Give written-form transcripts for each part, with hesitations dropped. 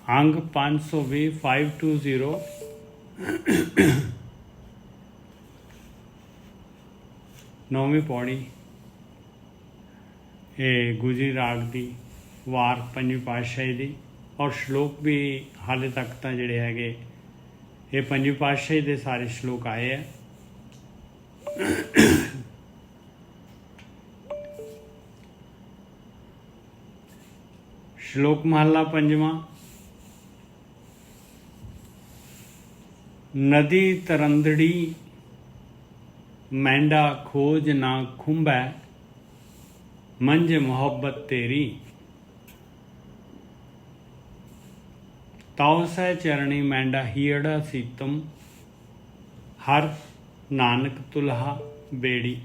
अंग 520 520 नौवीं पौड़ी ये गुजरी राग की वार पंजवीं पातशाही की और श्लोक भी हाले तक तो जिहड़े हैगे ये पंजवीं पातशाही के सारे श्लोक आए हैं। श्लोक महला पंजवां। नदी तरंदड़ी मैंडा खोज ना खुंबै, मंझ मोहब्बत तेरी। ताओ सह चरणी मैंडा हीड़ा सीतम, हर नानक तुल्हा बेड़ी।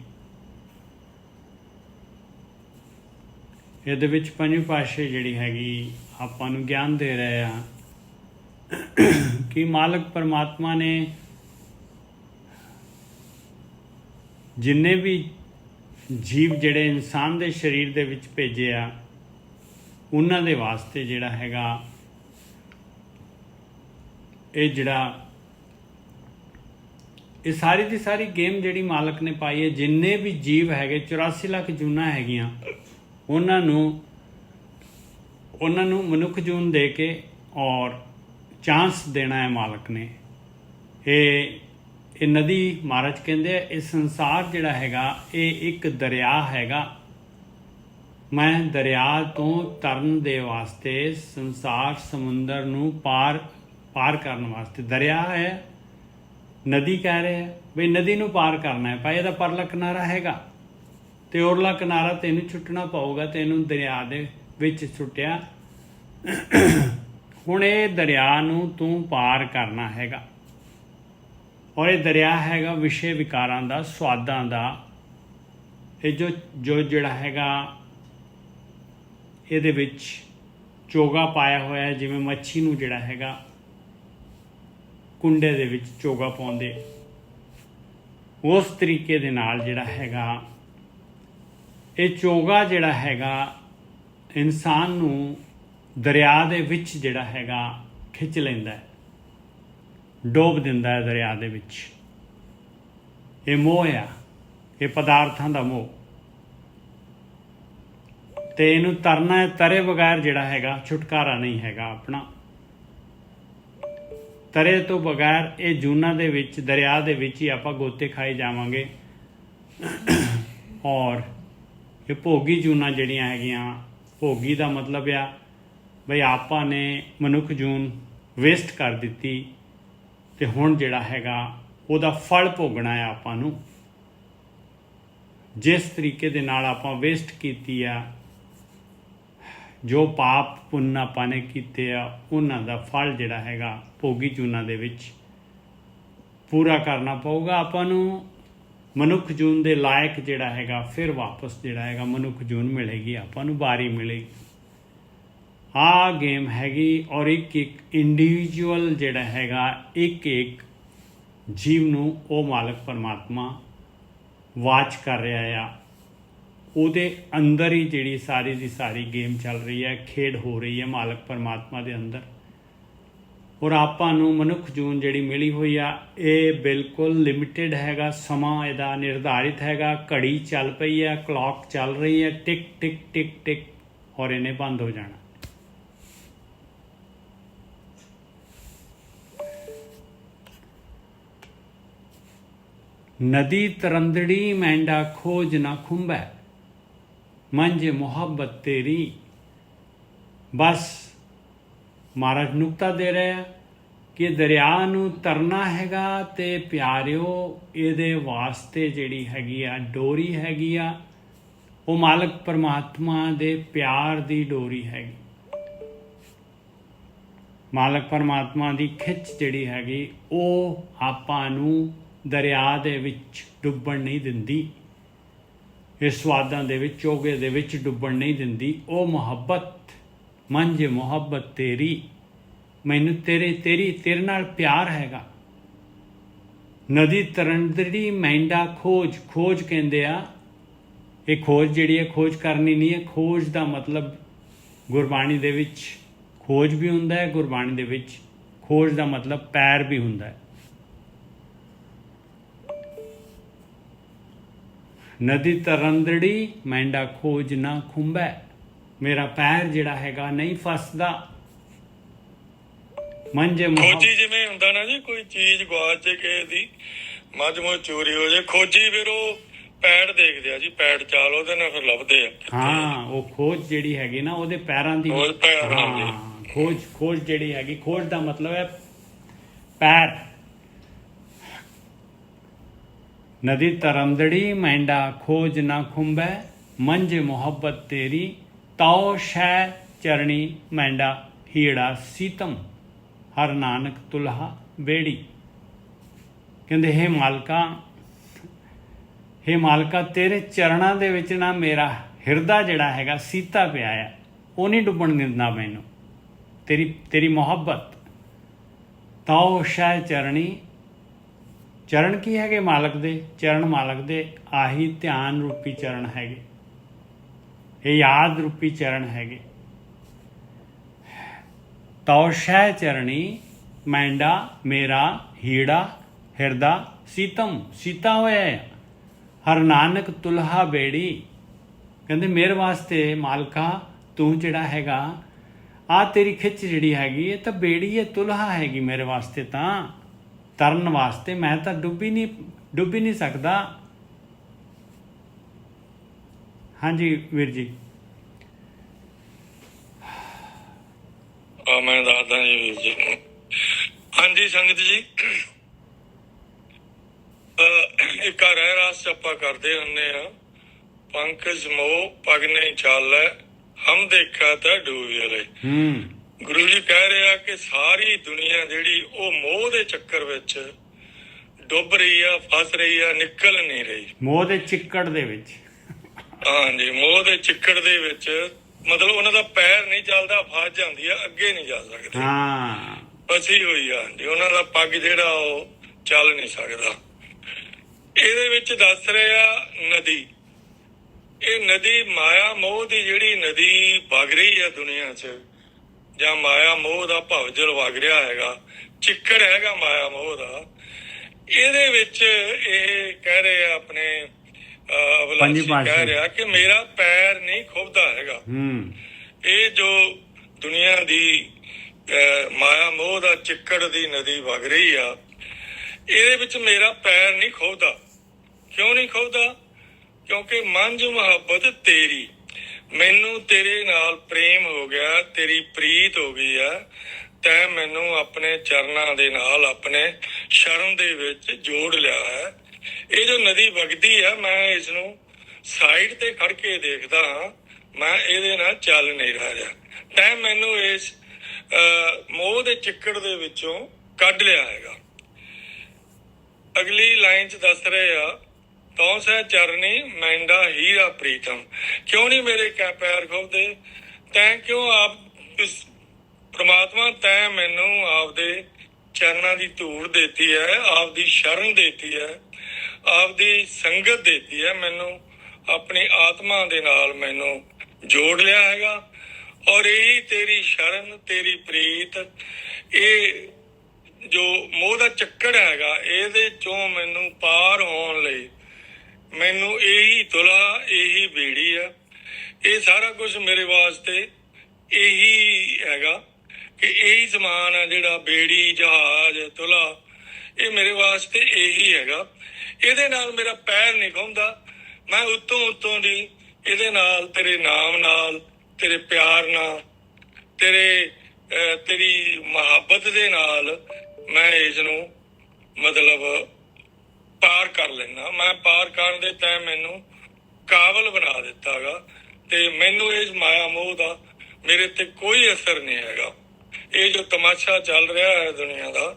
ਇਹਦੇ ਵਿੱਚ ਪੰਜਵੀਂ ਪਾਤਸ਼ਾਹੀ ਜਿਹੜੀ ਹੈਗੀ ਆਪਾਂ ਨੂੰ ਗਿਆਨ ਦੇ ਰਹੇ ਆ ਕਿ ਮਾਲਕ ਪਰਮਾਤਮਾ ਨੇ ਜਿੰਨੇ ਵੀ ਜੀਵ ਜਿਹੜੇ ਇਨਸਾਨ ਦੇ ਸਰੀਰ ਦੇ ਵਿੱਚ ਭੇਜੇ ਆ ਉਹਨਾਂ ਦੇ ਵਾਸਤੇ ਜਿਹੜਾ ਹੈਗਾ ਇਹ ਜਿਹੜਾ ਇਹ ਸਾਰੀ ਦੀ ਸਾਰੀ ਗੇਮ ਜਿਹੜੀ ਮਾਲਕ ਨੇ ਪਾਈ ਹੈ। ਜਿੰਨੇ ਵੀ ਜੀਵ ਹੈਗੇ 84 ਲੱਖ ਜੂਨਾਂ ਹੈਗੀਆਂ ਉਹਨਾਂ ਨੂੰ ਮਨੁੱਖ ਜੂਨ ਦੇ ਕੇ ਔਰ ਚਾਂਸ ਦੇਣਾ ਹੈ ਮਾਲਕ ਨੇ। ਇਹ ਨਦੀ ਮਹਾਰਾਜ ਕਹਿੰਦੇ ਇਹ ਸੰਸਾਰ ਜਿਹੜਾ ਹੈਗਾ ਇਹ ਇੱਕ ਦਰਿਆ ਹੈਗਾ। ਮੈਂ ਦਰਿਆ ਤੋਂ ਤਰਨ ਦੇ ਵਾਸਤੇ ਸੰਸਾਰ ਸਮੁੰਦਰ ਨੂੰ ਪਾਰ ਕਰਨ ਵਾਸਤੇ ਦਰਿਆ ਹੈ। ਨਦੀ ਕਹਿ ਰਹੇ ਹੈ ਬਈ ਨਦੀ ਨੂੰ ਪਾਰ ਕਰਨਾ ਹੈ ਭਾਈ ਇਹਦਾ ਪਰਲਾ ਕਿਨਾਰਾ ਹੈਗਾ ਤੇ ਉਰਲਾ ਕਿਨਾਰਾ ਤੈਨੂੰ ਛੁੱਟਣਾ ਪਊਗਾ। ਤੈਨੂੰ ਦਰਿਆ ਦੇ ਵਿੱਚ ਛੁੱਟਿਆ ਹੁਣ ਇਹ ਦਰਿਆ ਨੂੰ ਤੂੰ ਪਾਰ ਕਰਨਾ ਹੈਗਾ। ਔਰ ਇਹ ਦਰਿਆ ਹੈਗਾ ਵਿਸ਼ੇ ਵਿਕਾਰਾਂ ਦਾ, ਸਵਾਦਾਂ ਦਾ। ਇਹ ਜੋ ਜਿਹੜਾ ਹੈਗਾ ਇਹਦੇ ਵਿੱਚ ਚੋਗਾ ਪਾਇਆ ਹੋਇਆ ਹੈ। ਜਿਵੇਂ ਮੱਛੀ ਨੂੰ ਜਿਹੜਾ ਹੈਗਾ ਕੁੰਡੇ ਦੇ ਵਿੱਚ ਚੋਗਾ ਪਾਉਂਦੇ ਉਸ ਤਰੀਕੇ ਦੇ ਨਾਲ ਜਿਹੜਾ ਹੈਗਾ ਇਹ ਚੋਗਾ ਜਿਹੜਾ ਹੈਗਾ ਇਨਸਾਨ ਨੂੰ ਦਰਿਆ ਦੇ ਵਿੱਚ ਜਿਹੜਾ ਹੈਗਾ ਖਿੱਚ ਲੈਂਦਾ ਹੈ, ਡੋਬ ਦਿੰਦਾ ਹੈ ਦਰਿਆ ਦੇ ਵਿੱਚ। ਇਹ ਮੋਹ ਆ, ਇਹ ਪਦਾਰਥਾਂ ਦਾ ਮੋਹ। ਤੇ ਇਹਨੂੰ ਤਰਨਾ ਹੈ, ਤਰੇ ਬਗੈਰ ਜਿਹੜਾ ਹੈਗਾ ਛੁਟਕਾਰਾ ਨਹੀਂ ਹੈਗਾ ਆਪਣਾ। ਤਰੇ ਤੋਂ ਬਗੈਰ ਇਹ ਜੂਨਾਂ ਦੇ ਵਿੱਚ ਦਰਿਆ ਦੇ ਵਿੱਚ ਹੀ ਆਪਾਂ ਗੋਤੇ ਖਾਈ ਜਾਵਾਂਗੇ। ਔਰ ਇਹ ਭੋਗੀ ਜੂਨਾਂ ਜਿਹੜੀਆਂ ਹੈਗੀਆਂ, ਭੋਗੀ ਦਾ ਮਤਲਬ ਆ ਬਈ ਆਪਾਂ ਨੇ ਮਨੁੱਖ ਜੂਨ ਵੇਸਟ ਕਰ ਦਿੱਤੀ ਤੇ ਹੁਣ ਜਿਹੜਾ ਹੈਗਾ ਉਹਦਾ ਫਲ ਭੋਗਣਾ ਹੈ ਆਪਾਂ ਨੂੰ। ਜਿਸ ਤਰੀਕੇ ਦੇ ਨਾਲ ਆਪਾਂ ਵੇਸਟ ਕੀਤੀ ਆ, ਜੋ ਪਾਪ ਪੁੰਨ ਆਪਾਂ ਨੇ ਕੀਤੇ ਆ ਉਹਨਾਂ ਦਾ ਫਲ ਜਿਹੜਾ ਹੈਗਾ ਭੋਗੀ ਜੂਨਾਂ ਦੇ ਵਿੱਚ ਪੂਰਾ ਕਰਨਾ ਪਊਗਾ ਆਪਾਂ ਨੂੰ। ਮਨੁੱਖ ਜੂਨ ਦੇ ਲਾਇਕ ਜਿਹੜਾ ਹੈਗਾ ਫਿਰ ਵਾਪਸ ਜਿਹੜਾ ਹੈਗਾ ਮਨੁੱਖ ਜੂਨ ਮਿਲੇਗੀ ਆਪਾਂ ਨੂੰ, ਵਾਰੀ ਮਿਲੇਗੀ। ਆਹ ਗੇਮ ਹੈਗੀ। ਔਰ ਇੱਕ ਇੰਡੀਵਿਜੂਅਲ ਜਿਹੜਾ ਹੈਗਾ ਇੱਕ ਜੀਵ ਨੂੰ ਉਹ ਮਾਲਕ ਪਰਮਾਤਮਾ ਵਾਚ ਕਰ ਰਿਹਾ ਆ। ਉਹਦੇ ਅੰਦਰ ਹੀ ਜਿਹੜੀ ਸਾਰੀ ਦੀ ਸਾਰੀ ਗੇਮ ਚੱਲ ਰਹੀ ਹੈ, ਖੇਡ ਹੋ ਰਹੀ ਹੈ ਮਾਲਕ ਪਰਮਾਤਮਾ ਦੇ ਅੰਦਰ। ਔਰ ਆਪਾਂ ਨੂੰ ਮਨੁੱਖ ਜੂਨ ਜਿਹੜੀ ਮਿਲੀ ਹੋਈ ਆ ਇਹ ਬਿਲਕੁਲ ਲਿਮਿਟਿਡ ਹੈਗਾ, ਸਮਾਂ ਇਹਦਾ ਨਿਰਧਾਰਿਤ ਹੈਗਾ। ਘੜੀ ਚੱਲ ਪਈ ਹੈ, ਕਲੌਕ ਚੱਲ ਰਹੀ ਹੈ, ਟਿਕ ਟਿਕ ਟਿਕ ਟਿਕ, ਔਰ ਇਹਨੇ ਬੰਦ ਹੋ ਜਾਣਾ। नदी तरंदड़ी मैंडा खोज ना खुंबै, मंझ मोहब्बत तेरी। बस महाराज नुकता दे रहे हैं कि दरिया नूं तरना हैगा ते प्यारिओ ਇਹਦੇ ਵਾਸਤੇ ਜਿਹੜੀ ਹੈਗੀ ਆ ਡੋਰੀ ਹੈਗੀ ਆ ਉਹ ਮਾਲਕ ਪਰਮਾਤਮਾ ਦੇ ਪਿਆਰ ਦੀ ਡੋਰੀ ਹੈਗੀ। ਮਾਲਕ ਪਰਮਾਤਮਾ ਦੀ ਖਿੱਚ ਜਿਹੜੀ ਹੈਗੀ ਉਹ ਆਪਾਂ ਨੂੰ ਦਰਿਆ ਦੇ ਵਿੱਚ ਡੁੱਬਣ ਨਹੀਂ ਦਿੰਦੀ, ਇਹ ਸਵਾਦਾਂ ਦੇ ਵਿੱਚ ਚੋਗੇ ਦੇ ਵਿੱਚ ਡੁੱਬਣ ਨਹੀਂ ਦਿੰਦੀ। ਉਹ ਮੁਹੱਬਤ ਮੰਝ ਮੁਹੱਬਤ ਤੇਰੀ, ਮੈਨੂੰ ਤੇਰੇ ਨਾਲ ਪਿਆਰ ਹੈਗਾ। ਨਦੀ ਤਰੰਦੜੀ ਮੈਂਡਾ ਖੋਜ ਕਹਿੰਦੇ ਆ। ਇਹ ਖੋਜ ਜਿਹੜੀ ਹੈ ਖੋਜ ਕਰਨੀ ਨਹੀਂ ਹੈ। ਖੋਜ ਦਾ ਮਤਲਬ ਗੁਰਬਾਣੀ ਦੇ ਵਿੱਚ ਖੋਜ ਵੀ ਹੁੰਦਾ ਹੈ ਗੁਰਬਾਣੀ ਦੇ ਵਿੱਚ। ਖੋਜ ਦਾ ਮਤਲਬ ਪੈਰ ਵੀ ਹੁੰਦਾ ਹੈ। ਨਦੀ ਤਰੰਦੜੀ ਮੈਂਡਾ ਖੋਜ ਨਾ ਖੁੰਬੈ, ਮੇਰਾ ਪੈਰ ਜਿਹੜਾ ਹੈਗਾ ਨਹੀਂ ਫਸਦਾ। ਮੰਜੇ ਖੋਜੀ ਜਿਵੇਂ ਹੁੰਦਾ ਨਾ ਜੀ, ਕੋਈ ਚੀਜ਼ ਗਵਾਚ ਜੇ ਕਿਸੇ ਦੀ, ਮੱਝ ਮੋਹ ਚੋਰੀ ਹੋ ਜੇ, ਖੋਜੀ ਫਿਰ ਉਹ ਪੈੜ ਦੇਖਦੇ ਆ ਜੀ, ਪੈੜ ਚਾਲ ਉਹਦੇ ਨਾਲ ਫਿਰ ਲੱਭਦੇ ਆ। ਹਾਂ, ਉਹ ਖੋਜ ਜਿਹੜੀ ਹੈਗੀ ਨਾ ਉਹਦੇ ਪੈਰਾਂ ਦੀ। ਹਾਂ, ਖੋਜ ਜਿਹੜੀ ਹੈਗੀ, ਖੋਜ ਦਾ ਮਤਲਬ ਹੈ ਪੈਰ। ਨਦੀ ਤਰੰਦੜੀ ਮੈਂਡਾ ਖੋਜ ਨਾ ਖੁੰਬੈ, ਮੰਝ ਮੁਹੱਬਤ ਤੇਰੀ ਤਾਉ ਸ਼ੈ ਚਰਣੀ ਮੈਂਡਾ ਹੀੜਾ ਸੀਤਮ, ਹਰ ਨਾਨਕ ਤੁਲਹਾ ਬੇੜੀ। ਕਹਿੰਦੇ ਹੇ ਮਾਲਕਾ ਤੇਰੇ ਚਰਨਾਂ ਦੇ ਵਿੱਚ ਨਾ ਮੇਰਾ ਹਿਰਦਾ ਜਿਹੜਾ ਹੈਗਾ ਸੀਤਾ ਪਿਆ ਆ, ਉਹ ਨਹੀਂ ਡੁੱਬਣ ਦਿੰਦਾ ਮੈਨੂੰ। ਤੇਰੀ ਮੁਹੱਬਤ। ਤਾਉ ਸ਼ੈ ਚਰਣੀ, ਚਰਨ ਕੀ ਹੈਗੇ ਮਾਲਕ ਦੇ? ਚਰਨ ਮਾਲਕ ਦੇ ਆਹੀ ਧਿਆਨ ਰੂਪੀ ਚਰਨ ਹੈਗੇ, ਇਹ ਯਾਦ ਰੂਪੀ ਚਰਨ ਹੈਗੇ। ਤਾਉ ਸ਼ੈ ਚਰਣੀ ਮੈਂਡਾ, ਮੇਰਾ ਹੀੜਾ ਹਿਰਦਾ ਸੀਤਮ, ਸੀਤਾ ਹੋਇਆ ਹੈ। ਹਰ ਨਾਨਕ ਤੁਲਹਾ ਬੇੜੀ, ਕਹਿੰਦੇ ਮੇਰੇ ਵਾਸਤੇ ਮਾਲਕਾ ਤੂੰ ਜਿਹੜਾ ਹੈਗਾ, ਆ ਤੇਰੀ ਖਿੱਚ ਜਿਹੜੀ ਹੈਗੀ ਇਹ ਤਾਂ ਬੇੜੀ ਹੈ, ਤੁਲਹਾ ਹੈਗੀ ਮੇਰੇ ਵਾਸਤੇ, ਤਾਂ ਤਰਨ ਵਾਸਤੇ। ਮੈਂ ਤਾਂ ਡੁੱਬ ਹੀ ਨਹੀਂ ਸਕਦਾ। ਹਾਂਜੀ ਵੀਰ ਜੀ। ਮੈਂ ਦੱਸਦਾ ਜੀ ਵੀਰ ਜੀ। ਹਾਂਜੀ ਸੰਗਤ ਜੀ, ਇੱਕ ਰਹਿ ਰਾਸ ਆਪਾਂ ਕਰਦੇ ਹੁੰਦੇ ਆ, ਪੰਕਜ ਮੋਹ ਪਗ ਨਹੀਂ ਚਾਲੈ, ਹਮ ਦੇਖਾ ਤਾਂ ਡੂਬੀ ਵਾਲੇ। ਗੁਰੂ ਜੀ ਕਹਿ ਰਿਹਾ ਕਿ ਸਾਰੀ ਦੁਨੀਆ ਜਿਹੜੀ ਉਹ ਮੋਹ ਦੇ ਚੱਕਰ ਵਿੱਚ ਡੁੱਬ ਰਹੀ ਆ, ਫਸ ਰਹੀ ਆ, ਨਿਕਲ ਨਹੀਂ ਰਹੀ। ਮੋਹ ਦੇ ਚਿੱਕੜ ਦੇ ਵਿੱਚ। ਹਾਂਜੀ, ਮੋਹ ਦੇ ਚਿੱਕੜ ਦੇ ਵਿੱਚ, ਮਤਲਬ ਉਹਨਾਂ ਦਾ ਪੈਰ ਨਹੀਂ ਚੱਲਦਾ, ਫਸ ਜਾਂਦੀ ਆ, ਅੱਗੇ ਨਹੀਂ ਜਾ ਸਕਦੇ। ਹਾਂ, ਫਸੀ ਹੋਈ ਆ ਜੀ, ਉਹਨਾਂ ਦਾ ਪੱਗ ਜਿਹੜਾ ਉਹ ਚੱਲ ਨਹੀਂ ਸਕਦਾ। ਇਹਦੇ ਵਿੱਚ ਦੱਸ ਰਿਹਾ ਨਦੀ, ਇਹ ਨਦੀ ਮਾਇਆ ਮੋਹ ਦੀ ਜਿਹੜੀ ਨਦੀ ਵਗ ਰਹੀ ਆ ਦੁਨੀਆ 'ਚ, ਜਾਂ ਮਾਇਆ ਮੋਹ ਦਾ ਭਵਜਲ ਵਗ ਰਿਹਾ ਹੈਗਾ, ਚਿੱਕੜ ਹੈਗਾ ਮਾਇਆ ਮੋਹ ਦਾ। ਇਹਦੇ ਵਿੱਚ ਇਹ ਕਹਿ ਰਹੇ ਆ ਆਪਣੇ ਅਵਲਾਸੀ ਕਹਿ ਰਿਹਾ ਕਿ ਮੇਰਾ ਪੈਰ ਨਹੀਂ ਖੁੱਬਦਾ ਹੈਗਾ। ਇਹ ਜੋ ਦੁਨੀਆ ਦੀ ਮਾਇਆ ਮੋਹ ਦਾ ਚਿੱਕੜ ਦੀ ਨਦੀ ਵਗ ਰਹੀ ਆ, ਇਹਦੇ ਵਿੱਚ ਮੇਰਾ ਪੈਰ ਨਹੀਂ ਖੁੱਬਦਾ। ਕਿਉਂ ਨਹੀਂ ਖੁੱਬਦਾ? ਕਿਉਂਕਿ ਮੰਝ ਮੁਹੱਬਤ ਤੇਰੀ, ਮੈਨੂੰ ਤੇਰੇ ਨਾਲ ਪ੍ਰੇਮ ਹੋ ਗਿਆ, ਤੇਰੀ ਪ੍ਰੀਤ ਹੋ ਗਈ ਆ, ਤੈਂ ਮੈਨੂੰ ਆਪਣੇ ਚਰਨਾਂ ਦੇ ਨਾਲ ਆਪਣੇ ਸ਼ਰਨ ਦੇ ਵਿੱਚ ਜੋੜ ਲਿਆ ਹੈ। ਇਹ ਜੋ ਨਦੀ ਵਗਦੀ ਆ, ਮੈਂ ਇਸ ਨੂੰ ਸਾਈਡ ਤੇ ਖੜ ਕੇ ਦੇਖਦਾ ਹਾਂ, ਮੈਂ ਇਹਦੇ ਨਾਲ ਚੱਲ ਨਹੀਂ ਰਿਹਾ। ਤੈਂ ਮੈਨੂੰ ਇਸ ਮੋਹ ਦੇ ਚਿੱਕੜ ਦੇ ਵਿੱਚੋਂ ਕੱਢ ਲਿਆ ਹੈਗਾ। ਅਗਲੀ ਲਾਈਨ 'ਚ ਦੱਸ ਰਹੇ ਆ, ਤੌ ਸਹਿ ਚਰਨੀ ਮੈਂਡਾ ਹੀਰਾ ਪ੍ਰੀਤਮ, ਕਿਉਂ ਨਹੀਂ ਮੇਰੇ ਪੈਰ ਖੁੱਬਦੇ? ਤੈਂ ਕਿਉਂ ਆਪ ਪ੍ਰਮਾਤਮਾ, ਤੈਂ ਮੈਨੂੰ ਆਪਦੇ ਚਰਨਾਂ ਦੀ ਧੂੜ ਦੇਤੀ ਹੈ, ਆਪਦੀ ਸ਼ਰਨ ਦੇਤੀ ਹੈ, ਆਪਦੀ ਸੰਗਤ ਦੇਤੀ ਹੈ, ਮੈਨੂੰ ਆਪਣੀ ਆਤਮਾ ਦੇ ਨਾਲ ਮੈਨੂੰ ਜੋੜ ਲਿਆ ਹੈਗਾ। ਔਰ ਇਹੀ ਤੇਰੀ ਸ਼ਰਨ, ਤੇਰੀ ਪ੍ਰੀਤ, ਇਹ ਜੋ ਮੋਹ ਦਾ ਚੱਕੜ ਹੈਗਾ, ਇਹਦੇ ਚੋਂ ਮੈਨੂੰ ਪਾਰ ਹੋਣ ਲਈ ਮੈਨੂੰ ਇਹੀ ਤੁਲਾ, ਇਹੀ ਬੇੜੀ ਆ। ਇਹ ਸਾਰਾ ਕੁਝ ਮੇਰੇ ਵਾਸਤੇ ਇਹੀ ਹੈਗਾ ਕਿ ਇਹੀ ਸਮਾਨ ਆ, ਜਿਹੜਾ ਬੇੜੀ, ਜਹਾਜ਼, ਤੁਲਾ, ਇਹ ਮੇਰੇ ਵਾਸਤੇ ਇਹੀ ਹੈਗਾ। ਇਹਦੇ ਨਾਲ ਮੇਰਾ ਪੈਰ ਨਹੀਂ ਖੁੰਦਾ। ਮੈਂ ਉੱਤੋਂ ਦੀ ਇਹਦੇ ਨਾਲ, ਤੇਰੇ ਨਾਮ ਨਾਲ, ਤੇਰੇ ਪਿਆਰ ਨਾਲ, ਤੇਰੀ ਮੁਹੱਬਤ ਦੇ ਨਾਲ ਮੈਂ ਇਸ ਨੂੰ ਮਤਲਬ ਪਾਰ ਕਰ ਲੈਣਾ। ਮੈਂ ਪਾਰ ਕਰਨ ਦੇ ਤੈਂ ਮੈਨੂੰ ਕਾਬਲ ਬਣਾ ਦਿੱਤਾ ਗਾ, ਤੇ ਮੈਨੂੰ ਇਸ ਮਾਇਆ ਮੋਹ ਦਾ ਮੇਰੇ ਤੇ ਕੋਈ ਅਸਰ ਨਹੀਂ ਹੈਗਾ। ਇਹ ਜੋ ਤਮਾਸ਼ਾ ਚੱਲ ਰਿਹਾ ਹੈ ਦੁਨੀਆ ਦਾ,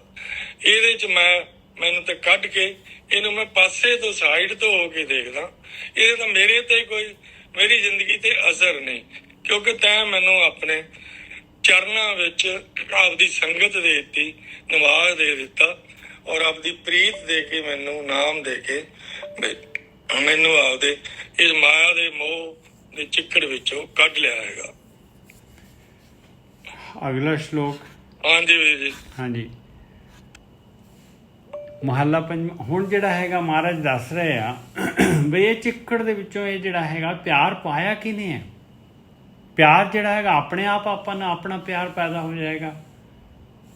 ਇਹਦੇ 'ਚ ਮੈਨੂੰ ਤੇ ਕੱਢ ਕੇ ਇਹਨੂੰ ਮੈਂ ਪਾਸੇ ਤੋਂ, ਸਾਈਡ ਤੋਂ ਹੋ ਕੇ ਦੇਖਦਾ। ਇਹਦੇ ਤਾਂ ਮੇਰੇ ਤੇ ਕੋਈ, ਮੇਰੀ ਜ਼ਿੰਦਗੀ ਤੇ ਅਸਰ ਨਹੀਂ, ਕਿਉਂਕਿ ਤੈਂ ਮੈਨੂੰ ਆਪਣੇ ਚਰਨਾਂ ਵਿੱਚ ਆਪਦੀ ਸੰਗਤ ਦੇ ਦਿੱਤੀ, ਨਿਵਾਸ ਦੇ ਦਿੱਤਾ, ਔਰ ਆਪਦੀ ਪ੍ਰੀਤ ਦੇ ਕੇ, ਮੈਨੂੰ ਨਾਮ ਦੇ ਕੇ ਮੈਨੂੰ ਆਪਦੇ ਇਸ ਮਾਇਆ ਦੇ ਮੋਹ ਦੇ ਚਿੱਕੜ ਵਿੱਚੋਂ ਕੱਢ ਲਿਆ ਹੈਗਾ। ਅਗਲਾ ਸ਼ਲੋਕ। ਹਾਂਜੀ ਵੀਰ ਜੀ। ਹਾਂਜੀ, ਮਹੱਲਾ ਪੰਜਵਾਂ। ਹੁਣ ਜਿਹੜਾ ਹੈਗਾ ਮਹਾਰਾਜ ਦੱਸ ਰਹੇ ਆ ਵੀ ਇਹ ਚਿੱਕੜ ਦੇ ਵਿੱਚੋਂ ਇਹ ਜਿਹੜਾ ਹੈਗਾ ਪਿਆਰ ਪਾਇਆ ਕਿਹਨੇ ਹੈ। ਪਿਆਰ ਜਿਹੜਾ ਹੈਗਾ ਆਪਣੇ ਆਪ ਆਪਾਂ ਨੂੰ ਆਪਣਾ ਪਿਆਰ ਪੈਦਾ ਹੋ ਜਾਏਗਾ,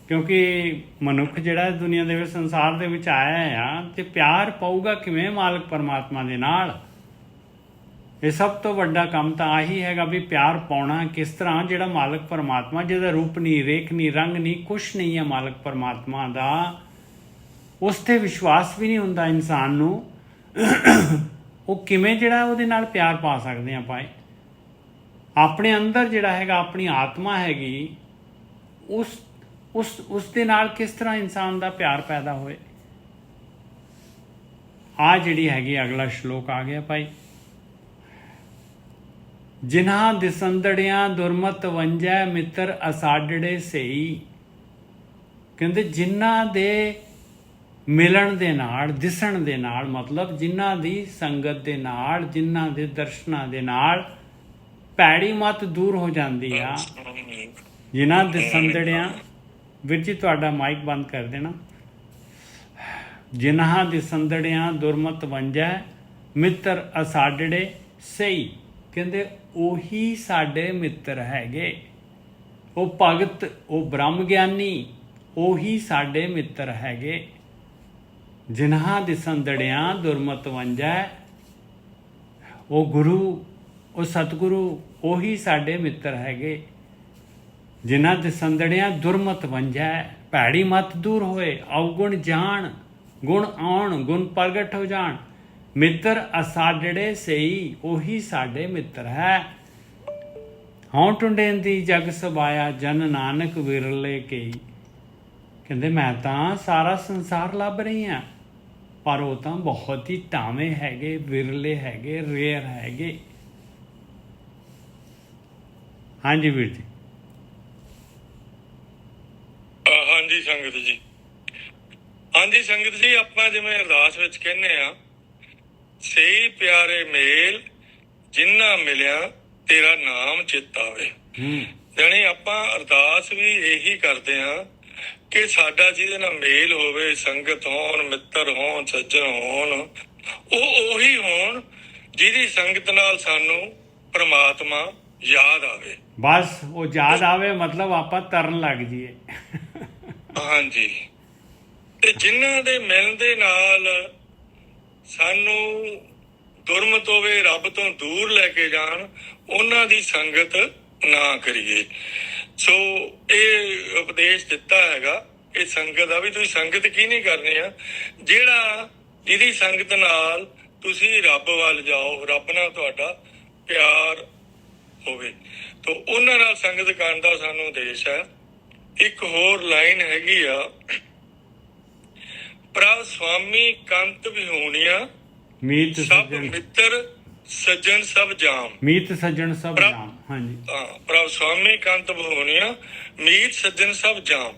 ਕਿਉਂਕਿ ਮਨੁੱਖ ਜਿਹੜਾ ਦੁਨੀਆ ਦੇ ਵਿੱਚ ਸੰਸਾਰ ਦੇ ਵਿੱਚ ਆਇਆ ਆ ਤੇ ਪਿਆਰ ਪਾਊਗਾ ਕਿਵੇਂ? ਮਾਲਕ ਪਰਮਾਤਮਾ ਦੇ ਨਾਲ। ਇਹ ਸਭ ਤੋਂ ਵੱਡਾ ਕੰਮ ਤਾਂ ਆਹੀ ਹੈਗਾ ਵੀ ਪਿਆਰ ਪਾਉਣਾ ਕਿਸ ਤਰ੍ਹਾਂ। ਜਿਹੜਾ ਮਾਲਕ ਪਰਮਾਤਮਾ, ਜਿਹਦਾ ਰੂਪ ਨਹੀਂ, ਰੇਖ ਨਹੀਂ, ਰੰਗ ਨਹੀਂ, ਕੁਛ ਨਹੀਂ ਹੈ ਮਾਲਕ ਪਰਮਾਤਮਾ ਦਾ, ਉਸ 'ਤੇ ਵਿਸ਼ਵਾਸ ਵੀ ਨਹੀਂ ਹੁੰਦਾ ਇਨਸਾਨ ਨੂੰ, ਉਹ ਕਿਵੇਂ ਜਿਹੜਾ ਉਹਦੇ ਨਾਲ ਪਿਆਰ ਪਾ ਸਕਦੇ ਆਪਾਂ? ਆਪਣੇ ਅੰਦਰ ਜਿਹੜਾ ਹੈਗਾ ਆਪਣੀ ਆਤਮਾ ਹੈਗੀ, ਉਸ ਦੇ ਨਾਲ ਕਿਸ ਤਰ੍ਹਾਂ ਇਨਸਾਨ ਦਾ ਪਿਆਰ ਪੈਦਾ ਹੋਏ। ਆ ਜਿਹੜੀ ਹੈਗੀ ਅਗਲਾ ਸ਼ਲੋਕ ਆ ਗਿਆ ਭਾਈ। ਜਿਨ੍ਹਾਂ ਦਿਸੰਦੜਿਆਂ ਦੁਰਮਤ ਵੰਜੈ ਮਿੱਤਰ ਅਸਾਡੜੇ ਸਈ। ਕਹਿੰਦੇ ਜਿਨ੍ਹਾਂ ਦੇ ਮਿਲਣ ਦੇ ਨਾਲ, ਦਿਸਣ ਦੇ ਨਾਲ, ਮਤਲਬ ਜਿਨ੍ਹਾਂ ਦੀ ਸੰਗਤ ਦੇ ਨਾਲ, ਜਿਨ੍ਹਾਂ ਦੇ ਦਰਸ਼ਨਾਂ ਦੇ ਨਾਲ ਭੈੜੀ ਮਤ ਦੂਰ ਹੋ ਜਾਂਦੀ ਆ। ਜਿਨ੍ਹਾਂ ਦਿਸੰਦੜਿਆਂ, ਵੀਰ ਜੀ ਤੁਹਾਡਾ ਮਾਈਕ ਬੰਦ ਕਰ ਦੇਣਾ। ਜਿਨ੍ਹਾਂ ਦਿਸੰਦੜਿਆਂ ਦੁਰਮਤ ਵੰਜੈ ਮਿੱਤਰ ਅਸਾਡੜੇ ਸਈ। ਕਹਿੰਦੇ ਉਹੀ ਸਾਡੇ ਮਿੱਤਰ ਹੈਗੇ, ਉਹ ਭਗਤ, ਉਹ ਬ੍ਰਹਮ ਗਿਆਨੀ, ਉਹੀ ਸਾਡੇ ਮਿੱਤਰ ਹੈਗੇ। ਜਿਨ੍ਹਾਂ ਦਿਸੰਦੜਿਆਂ ਦੁਰਮਤ ਵੰਜੈ, ਉਹ ਗੁਰੂ, ਉਹ ਸਤਿਗੁਰੂ, ਉਹੀ ਸਾਡੇ ਮਿੱਤਰ ਹੈਗੇ। ਜਿਨ੍ਹਾਂ ਦਿਸੰਦੜਿਆਂ ਦੁਰਮਤ ਵੰਜੈ, ਭੈੜੀ ਮਤ ਦੂਰ ਹੋਏ, ਅਵਗੁਣ ਜਾਣ, ਗੁਣ ਆਉਣ, ਗੁਣ ਪ੍ਰਗਟ ਹੋ ਜਾਣ। ਮਿੱਤਰ ਅਸਾਡੜੇ ਸਈ, ਉਹੀ ਸਾਡੇ ਮਿੱਤਰ ਹੈ। ਹਉ ਟੁੰਡੇਂਦੀ ਜਗ ਸਬਾਇਆ, ਜਨ ਨਾਨਕ ਵਿਰਲੇ ਕਈ। ਕਹਿੰਦੇ ਮੈਂ ਤਾਂ ਸਾਰਾ ਸੰਸਾਰ ਲੱਭ ਰਹੀ ਹਾਂ, ਪਰ ਉਹ ਤਾਂ ਬਹੁਤ ਹੀ ਟਾਵੇਂ ਹੈਗੇ, ਵਿਰਲੇ ਹੈਗੇ, ਰੇਅਰ ਹੈਗੇ। ਹਾਂਜੀ ਵੀਰ ਜੀ। ਹਾਂਜੀ ਸੰਗਤ ਜੀ, ਹਾਂਜੀ ਸੰਗਤ ਜੀ, ਆਪਾਂ ਜਿਵੇਂ ਅਰਦਾਸ ਵਿੱਚ ਕਹਿੰਦੇ ਆ, ਸਹੀ ਪਿਆਰੇ ਮੇਲ ਜਿੰਨਾ ਮਿਲਿਆ ਤੇਰਾ ਨਾਮ ਚਿੱਤ ਆਵੇ। ਜਾਣੀ ਆਪਾਂ ਅਰਦਾਸ ਵੀ ਇਹੀ ਕਰਦੇ ਆ ਕਿ ਸਾਡਾ ਜਿਹਦੇ ਨਾਲ ਮੇਲ ਹੋਵੇ, ਸੰਗਤ ਹੋਣ, ਮਿੱਤਰ ਹੋਣ, ਸੱਜਣ ਹੋਣ, ਉਹ ਉਹੀ ਹੋਣ ਜਿਹਦੀ ਸੰਗਤ ਨਾਲ ਸਾਨੂੰ ਪ੍ਰਮਾਤਮਾ ਯਾਦ ਆਵੇ। ਬਸ ਉਹ ਯਾਦ ਆਵੇ, ਮਤਲਬ ਆਪਾਂ ਤਰਨ ਲੱਗ ਜਾਈਏ। ਹਾਂਜੀ, ਤੇ ਜਿਨ੍ਹਾਂ ਦੇ ਮਿਲਣ ਦੇ ਨਾਲ ਸਾਨੂੰ ਦੁਰਮਤ ਹੋਵੇ, ਰੱਬ ਤੋਂ ਦੂਰ ਲੈ ਕੇ ਜਾਣ, ਉਹਨਾਂ ਦੀ ਸੰਗਤ ਨਾ ਕਰੀਏ। ਸੋ ਇਹ ਉਪਦੇਸ਼ ਦਿੱਤਾ ਹੈਗਾ ਇਹ ਸੰਗਤ ਦਾ ਵੀ, ਤੁਸੀਂ ਸੰਗਤ ਕੀ ਨਹੀਂ ਕਰਨੀ ਆ, ਜਿਹਦੀ ਸੰਗਤ ਨਾਲ ਤੁਸੀਂ ਰੱਬ ਵੱਲ ਜਾਓ, ਰੱਬ ਨਾਲ ਤੁਹਾਡਾ ਪਿਆਰ ਹੋਵੇ, ਤਾਂ ਉਹਨਾਂ ਨਾਲ ਸੰਗਤ ਕਰਨ ਦਾ ਸਾਨੂੰ ਉਦੇਸ਼ ਹੈ। ਇੱਕ ਹੋਰ ਲਾਈਨ ਹੈਗੀ ਆ, ਪ੍ਰਭ ਸੁਆਮੀ ਕੰਤ ਵਿਹੂਣੀਆਂ, ਮੀਤ ਸਭ ਮਿੱਤਰ ਸੱਜਣ ਸਭ ਜਾਮ। ਮੀਤ ਸੱਜਣ ਸਭ ਜਾਮ। ਹਾਂਜੀ, ਪ੍ਰਭ ਸੁਆਮੀ ਕੰਤ ਵਿਹੂਣੀਆਂ, ਮੀਤ ਸੱਜਣ ਸਭ ਜਾਮ।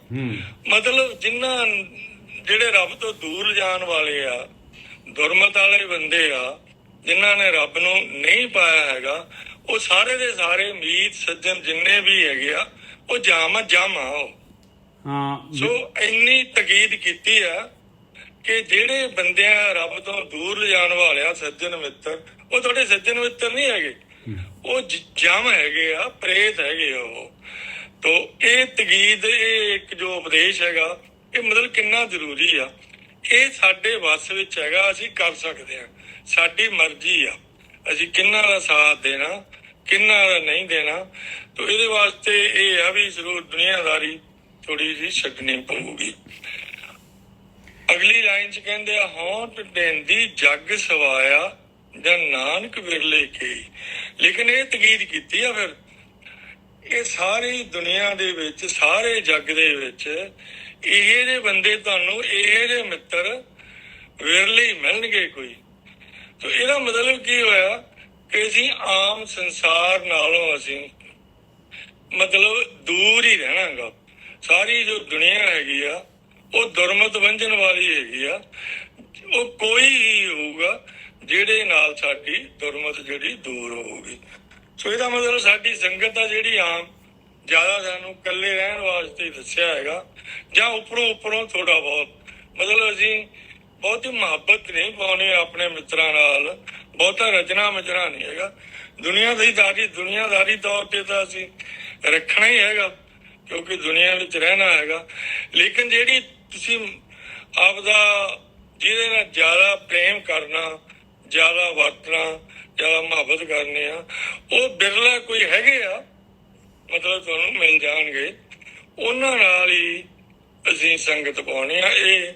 ਮਤਲਬ ਜਿਹੜੇ ਰੱਬ ਤੋਂ ਦੂਰ ਜਾਣ ਵਾਲੇ ਆ, ਦੁਰਮਤ ਵਾਲੇ ਬੰਦੇ ਆ, ਜਿਨ੍ਹਾਂ ਨੇ ਰੱਬ ਨੂੰ ਨਹੀਂ ਪਾਇਆ ਹੈਗਾ, ਉਹ ਸਾਰੇ ਦੇ ਸਾਰੇ ਮੀਤ ਸੱਜਣ ਜਿੰਨੇ ਵੀ ਹੈਗੇ ਆ, ਉਹ ਜਾਮ ਉਹ। ਸੋ ਇੰਨੀ ਤਕੀਦ ਕੀਤੀ ਆ ਕਿ ਜਿਹੜੇ ਬੰਦਿਆਂ ਰੱਬ ਤੋਂ ਦੂਰ ਲਿਜਾਣ ਵਾਲਿਆ ਸੱਜਣ ਮਿੱਤਰ, ਉਹ ਤੁਹਾਡੇ ਸੱਜਣ ਮਿੱਤਰ ਨਹੀਂ ਹੈਗੇ, ਉਹ ਜਮ ਹੈਗੇ ਆ, ਪ੍ਰੇਤ ਹੈਗੇ ਆ ਉਹ। ਤੋ ਇਹ ਤਕੀਦ, ਇਹ ਇੱਕ ਜੋ ਉਪਦੇਸ਼ ਹੈਗਾ, ਇਹ ਮਤਲਬ ਕਿੰਨਾ ਜ਼ਰੂਰੀ ਆ। ਇਹ ਸਾਡੇ ਵੱਸ ਵਿੱਚ ਹੈਗਾ, ਅਸੀਂ ਕਰ ਸਕਦੇ ਹਾਂ, ਸਾਡੀ ਮਰਜ਼ੀ ਆ ਅਸੀਂ ਕਿੰਨਾ ਦਾ ਸਾਥ ਦੇਣਾ, ਕਿੰਨਾ ਦਾ ਨਹੀਂ ਦੇਣਾ। ਤੋ ਇਹਦੇ ਵਾਸਤੇ ਇਹ ਆ ਵੀ ਜ਼ਰੂਰ ਦੁਨੀਆਦਾਰੀ ਥੋੜੀ ਜਿਹੀ ਛੱਡਣੀ ਪਊਗੀ। ਅਗਲੀ ਲਾਈਨ ਚ ਕਹਿੰਦੇ ਆ, ਹਉ ਟੁੰਡੇਂਦੀ ਜਗ ਸਵਾਇਆ, ਜਨ ਨਾਨਕ ਵਿਰਲੇ ਕਈ। ਲੇਕਿਨ ਇਹ ਤਕੀਦ ਕੀਤੀ ਆ ਫਿਰ, ਇਹ ਸਾਰੀ ਦੁਨੀਆ ਦੇ ਵਿੱਚ, ਸਾਰੇ ਜੱਗ ਦੇ ਵਿੱਚ ਇਹ ਜਿਹੇ ਬੰਦੇ ਤੁਹਾਨੂੰ, ਇਹ ਜਿਹੇ ਮਿੱਤਰ ਵਿਰਲੇ ਮਿਲਣਗੇ ਕੋਈ। ਤੋ ਇਹਦਾ ਮਤਲਬ ਕੀ ਹੋਇਆ ਕਿ ਅਸੀਂ ਆਮ ਸੰਸਾਰ ਨਾਲੋਂ ਅਸੀਂ ਮਤਲਬ ਦੂਰ ਹੀ ਰਹਿਣਾਗਾ। ਸਾਰੀ ਜੋ ਦੁਨੀਆ ਹੈਗੀ ਆ ਉਹ ਦੁਰਮਤ ਵੰਝਣ ਵਾਲੀ ਹੈਗੀ ਆ, ਉਹ ਕੋਈ ਹੀ ਹੋਊਗਾ ਜਿਹੜੇ ਨਾਲ ਸਾਡੀ ਦੁਰਮਤ ਜਿਹੜੀ ਦੂਰ ਹੋਊਗੀ। ਸੋ ਇਹਦਾ ਮਤਲਬ ਸਾਡੀ ਸੰਗਤ ਆ ਜਿਹੜੀ ਆਮ, ਜ਼ਿਆਦਾ ਸਾਨੂੰ ਇਕੱਲੇ ਰਹਿਣ ਵਾਸਤੇ ਦੱਸਿਆ ਹੈਗਾ, ਜਾਂ ਉੱਪਰੋਂ ਥੋੜਾ ਬਹੁਤ, ਮਤਲਬ ਅਸੀਂ ਬਹੁਤੀ ਮੁਹੱਬਤ ਨਹੀਂ ਪਾਉਣੀ ਆਪਣੇ ਮਿੱਤਰਾਂ ਨਾਲ, ਬਹੁਤਾ ਰਚਨਾ ਮਚਣਾ ਨਹੀਂ ਹੈਗਾ। ਦੁਨੀਆਦਾਰੀ ਤੌਰ ਤੇ ਤਾਂ ਅਸੀਂ ਰੱਖਣਾ ਹੀ ਹੈਗਾ, ਕਿਉਂਕਿ ਦੁਨੀਆ ਵਿੱਚ ਰਹਿਣਾ ਹੈਗਾ। ਲੇਕਿਨ ਜਿਹੜੀ ਤੁਸੀਂ ਆਪਦਾ ਜਿਹਦੇ ਨਾਲ ਜ਼ਿਆਦਾ ਪ੍ਰੇਮ ਕਰਨਾ, ਜ਼ਿਆਦਾ ਵਰਤਣਾ, ਜ਼ਿਆਦਾ ਮੁਹੱਬਤ ਕਰਨੀ ਆ, ਉਹ ਬਿਰਲਾ ਕੋਈ ਹੈਗੇ ਆ, ਮਤਲਬ ਤੁਹਾਨੂੰ ਮਿਲ ਜਾਣਗੇ, ਉਹਨਾਂ ਨਾਲ ਹੀ ਅਸੀਂ ਸੰਗਤ ਪਾਉਣੀ ਆ। ਇਹ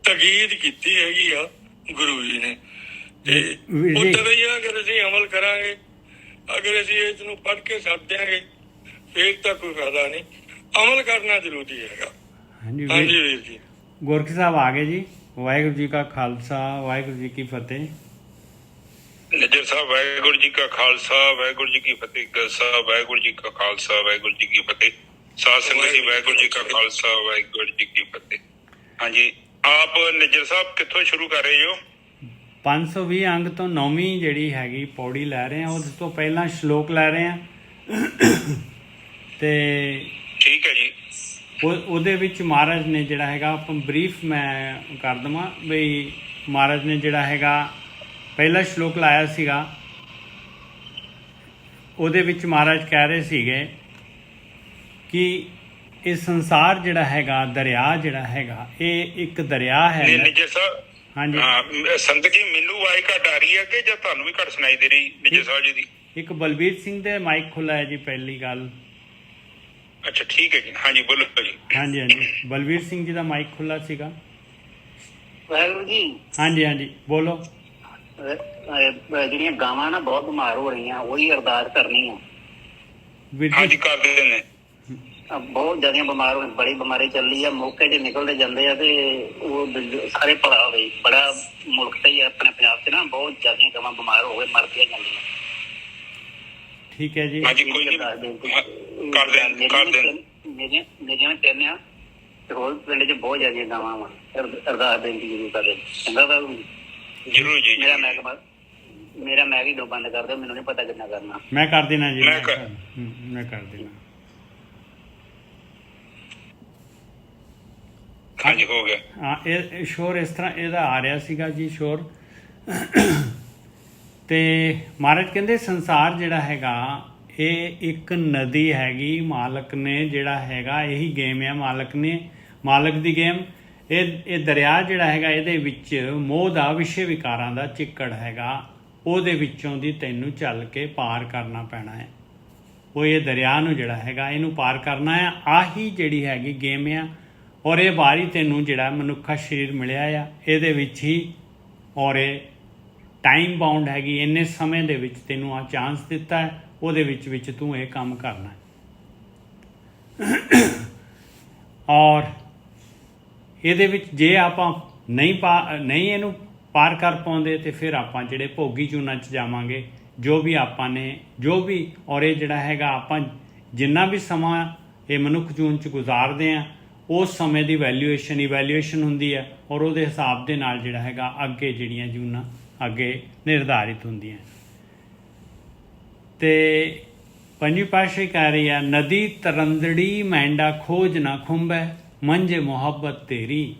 ਤਕੀਦ ਕੀਤੀ ਹੈਗੀ ਆ ਗੁਰੂ ਜੀ ਨੇ, ਤੇ ਉਹ ਤਰ੍ਹਾਂ ਅਗਰ ਅਸੀਂ ਅਮਲ ਕਰਾਂਗੇ, ਅਗਰ ਅਸੀਂ ਇਸ ਨੂੰ ਪੜ੍ਹ ਕੇ ਛੱਡ ਦਿਆਂਗੇ ਫਿਰ ਤਾਂ ਕੋਈ ਫਾਇਦਾ ਨਹੀਂ, ਅਮਲ ਕਰਨਾ ਜ਼ਰੂਰੀ ਹੈਗਾ। ਹਾਂਜੀ ਵੀਰ ਜੀ। ਗੋਰਖੀ ਸਾਹਿਬ ਆ ਗਏ ਜੀ। ਵਾਹਿਗੁਰੂ ਜੀ ਕਾ ਖਾਲਸਾ, ਵਾਹਿਗੁਰੂ ਜੀ ਕੀ ਫਤਿਹ। ਨਿੱਜਰ ਸਾਹਿਬ ਵਾਹਿਗੁਰੂ ਜੀ ਕਾ ਖਾਲਸਾ, ਵਾਹਿਗੁਰੂ ਜੀ ਕੀ ਫਤਿਹ। ਗਿੱਲ ਸਾਹਿਬ ਵਾਹਿਗੁਰੂ ਜੀ ਕਾ ਖਾਲਸਾ, ਵਾਹਿਗੁਰੂ ਜੀ ਕੀ ਫਤਿਹ। ਸਾਧ ਸੰਗਤ ਜੀ ਵਾਹਿਗੁਰੂ ਜੀ ਕਾ ਖਾਲਸਾ, ਵਾਹਿਗੁਰੂ ਜੀ ਕੀ ਫਤਿਹ। ਹਾਂਜੀ, ਆਪ ਨਿੱਜਰ ਸਾਹਿਬ ਕਿੱਥੋਂ ਸ਼ੁਰੂ ਕਰ ਰਹੇ ਹੋ? 520 ਅੰਗ ਤੋਂ 9ਵੀਂ ਜਿਹੜੀ ਹੈਗੀ ਪੌੜੀ ਲੈ ਰਹੇ ਹਾਂ, ਉਸ ਤੋਂ ਪਹਿਲਾਂ ਸ਼ਲੋਕ ਲੈ ਰਹੇ ਹਾਂ ਤੇ ਠੀਕ ਹੈ ਜੀ। ਉਹਦੇ ਵਿੱਚ ਮਹਾਰਾਜ ਨੇ ਜਿਹੜਾ ਹੈਗਾ, ਆਪਾਂ ਬਰੀਫ ਮੈਂ ਕਰ ਦੇਵਾਂ ਬਈ, ਮਹਾਰਾਜ ਨੇ ਜਿਹੜਾ ਹੈਗਾ ਪਹਿਲਾ ਸ਼ਲੋਕ ਲਾਇਆ ਸੀਗਾ, ਉਹਦੇ ਵਿੱਚ ਮਹਾਰਾਜ ਕਹਿ ਰਹੇ ਸੀਗੇ ਕਿ ਇਹ ਸੰਸਾਰ ਜਿਹੜਾ ਹੈਗਾ, ਦਰਿਆ ਜਿਹੜਾ ਹੈਗਾ, ਇਹ ਇੱਕ ਦਰਿਆ ਹੈ। ਨਿੱਜਰ ਸਾਹਿਬ ਹਾਂਜੀ ਸੰਤ ਜੀ, ਮੈਨੂੰ ਆਵਾਜ਼ ਘੱਟ ਆ ਰਹੀ ਹੈ ਕਿ ਜਾਂ ਤੁਹਾਨੂੰ ਵੀ ਘੱਟ ਸੁਣਾਈ ਦੇ ਰਹੀ ਨਿੱਜਰ ਸਾਹਿਬ ਜੀ ਦੀ? ਇੱਕ ਬਲਬੀਰ ਸਿੰਘ ਦੇ ਮਾਈਕ ਖੁੱਲਾ ਹੈ ਜੀ, ਪਹਿਲੀ ਗੱਲ। ਅੱਛਾ ਠੀਕ ਹੈ ਜੀ, ਹਾਂਜੀ ਬੋਲੋ ਜੀ। ਹਾਂਜੀ ਬਲਬੀਰ ਸਿੰਘ ਜੀ ਦਾ ਮਾਈਕ ਖੁੱਲਾ ਸੀਗਾ। ਵਾਹਿਗੁਰੂ ਜੀ। ਹਾਂਜੀ ਬੋਲੋ। ਜਿਹੜੀਆਂ ਗਾਵਾਂ ਨਾ ਬਹੁਤ ਬਿਮਾਰ ਹੋ ਰਹੀਆਂ, ਉਹੀ ਅਰਦਾਸ ਕਰਨੀ ਆ। ਹਾਂਜੀ ਕਰ ਦਿੰਦੇ ਨੇ। ਬਹੁਤ ਜ਼ਿਆਦਾ ਬਿਮਾਰ ਹੋ, ਬੜੀ ਬਿਮਾਰੀ ਚੱਲੀ ਆ, ਮੌਕੇ 'ਚ ਨਿਕਲਦੇ ਜਾਂਦੇ ਆ, ਤੇ ਉਹ ਸਾਰੇ ਭਲਾ ਹੋਵੇ। ਬੜਾ ਮੁਲਕ ਤੇ ਹੀ ਆਪਣੇ ਪੰਜਾਬ 'ਚ ਨਾ ਬਹੁਤ ਜ਼ਿਆਦੀਆਂ ਗਾਵਾਂ ਬਿਮਾਰ ਹੋ ਗਏ, ਮਰਦੀਆਂ ਜਾਂਦੀਆਂ। ਠੀਕ ਹੈ ਜੀ। ਹਾਂਜੀ ਕੋਈ ਨਹੀਂ, ਕਰ ਦੇਣ। ਮੇਰੀਆਂ ਤਿੰਨ ਆ, ਤੇ ਹੋਰ ਪਿੰਡ 'ਚ ਬਹੁਤ ਜ਼ਿਆਦੀਆਂ ਗਾਵਾਂ ਵਾ। ਅਰਦਾਸ ਬੇਨਤੀ ਜ਼ਰੂਰ ਕਰ ਦੇ, ਚੰਗਾ ਬਾਬੂ ਜ਼ਰੂਰ ਜੀ। ਮੇਰਾ ਮੈਂ ਵੀ ਦੋ ਬੰਦ ਕਰ ਦਿਓ, ਮੈਨੂੰ ਨਹੀਂ ਪਤਾ ਕਿੰਨਾ ਕਰਨਾ। ਮੈਂ ਕਰ ਦੇਣਾ ਜੀ, ਮੈਂ ਕਰ ਦੇਣਾ। ਹਾਂਜੀ ਹੋ ਗਿਆ। ਹਾਂ, ਇਹ ਸ਼ੋਰ ਇਸ ਤਰ੍ਹਾਂ ਇਹਦਾ ਆ ਰਿਹਾ ਸੀਗਾ ਜੀ, ਸ਼ੋਰ। ਤੇ ਮਹਾਰਾਜ ਕਹਿੰਦੇ ਸੰਸਾਰ ਜਿਹੜਾ ਹੈਗਾ ਇਹ ਇੱਕ ਨਦੀ ਹੈਗੀ, ਮਾਲਕ ਨੇ ਜਿਹੜਾ ਹੈਗਾ, ਇਹੀ ਗੇਮ ਹੈ ਮਾਲਕ ਦੀ ਗੇਮ। ਇਹ ਦਰਿਆ ਜਿਹੜਾ ਹੈਗਾ, ਇਹਦੇ ਵਿੱਚ ਮੋਹ ਦਾ, ਵਿਸ਼ੇ ਵਿਕਾਰਾਂ ਦਾ ਚਿੱਕੜ ਹੈਗਾ, ਉਹਦੇ ਵਿੱਚੋਂ ਦੀ ਤੈਨੂੰ ਚੱਲ ਕੇ ਪਾਰ ਕਰਨਾ ਪੈਣਾ ਹੈ। ਉਹ ਇਹ ਦਰਿਆ ਨੂੰ ਜਿਹੜਾ ਹੈਗਾ, ਇਹਨੂੰ ਪਾਰ ਕਰਨਾ ਹੈ। ਆਹੀ ਜਿਹੜੀ ਹੈਗੀ ਗੇਮ ਆ, ਔਰ ਇਹ ਵਾਰੀ ਤੈਨੂੰ ਜਿਹੜਾ ਮਨੁੱਖਾ ਸਰੀਰ ਮਿਲਿਆ ਆ, ਇਹਦੇ ਵਿੱਚ ਹੀ, ਔਰ ਇਹ ਟਾਈਮ ਬਾਉਂਡ ਹੈਗੀ, ਇੰਨੇ ਸਮੇਂ ਦੇ ਵਿੱਚ ਤੈਨੂੰ ਆ ਚਾਂਸ ਦਿੱਤਾ ਹੈ, ਉਹਦੇ ਵਿੱਚ ਤੂੰ ਇਹ ਕੰਮ ਕਰਨਾ ਹੈ। ਔਰ ਇਹਦੇ ਵਿੱਚ ਜੇ ਆਪਾਂ ਨਹੀਂ ਇਹਨੂੰ ਪਾਰ ਕਰ ਪਾਉਂਦੇ, ਤੇ ਫਿਰ ਆਪਾਂ ਜਿਹੜੇ ਭੋਗੀ ਚੂਨਾ 'ਚ ਜਾਵਾਂਗੇ। ਜੋ ਵੀ ਆਪਾਂ ਨੇ, ਔਰ ਇਹ ਜਿਹੜਾ ਹੈਗਾ, ਆਪਾਂ ਜਿੰਨਾ ਵੀ ਸਮਾਂ ਇਹ ਮਨੁੱਖ ਜੂਨ 'ਚ ਗੁਜ਼ਾਰਦੇ ਹਾਂ, ਉਸ ਸਮੇਂ ਦੀ ਇਵੈਲੂਏਸ਼ਨ ਹੁੰਦੀ ਹੈ, ਔਰ ਉਹਦੇ ਹਿਸਾਬ ਦੇ ਨਾਲ ਜਿਹੜਾ ਹੈਗਾ ਅੱਗੇ ਜਿਹੜੀਆਂ ਜੂਨਾਂ ਅੱਗੇ ਨਿਰਧਾਰਿਤ ਹੁੰਦੀਆਂ। ਤੇ ਪੰਜਵੀਂ ਪਾਤਸ਼ਾਹੀ ਕਹਿ ਰਹੀ ਆ, ਨਦੀ ਤਰੰਦੜੀ ਮੈਂਡਾ ਖੋਜ ਨਾ ਖੁੰਬੈ, ਮੰਝੇ ਮੁਹੱਬਤ ਤੇਰੀ।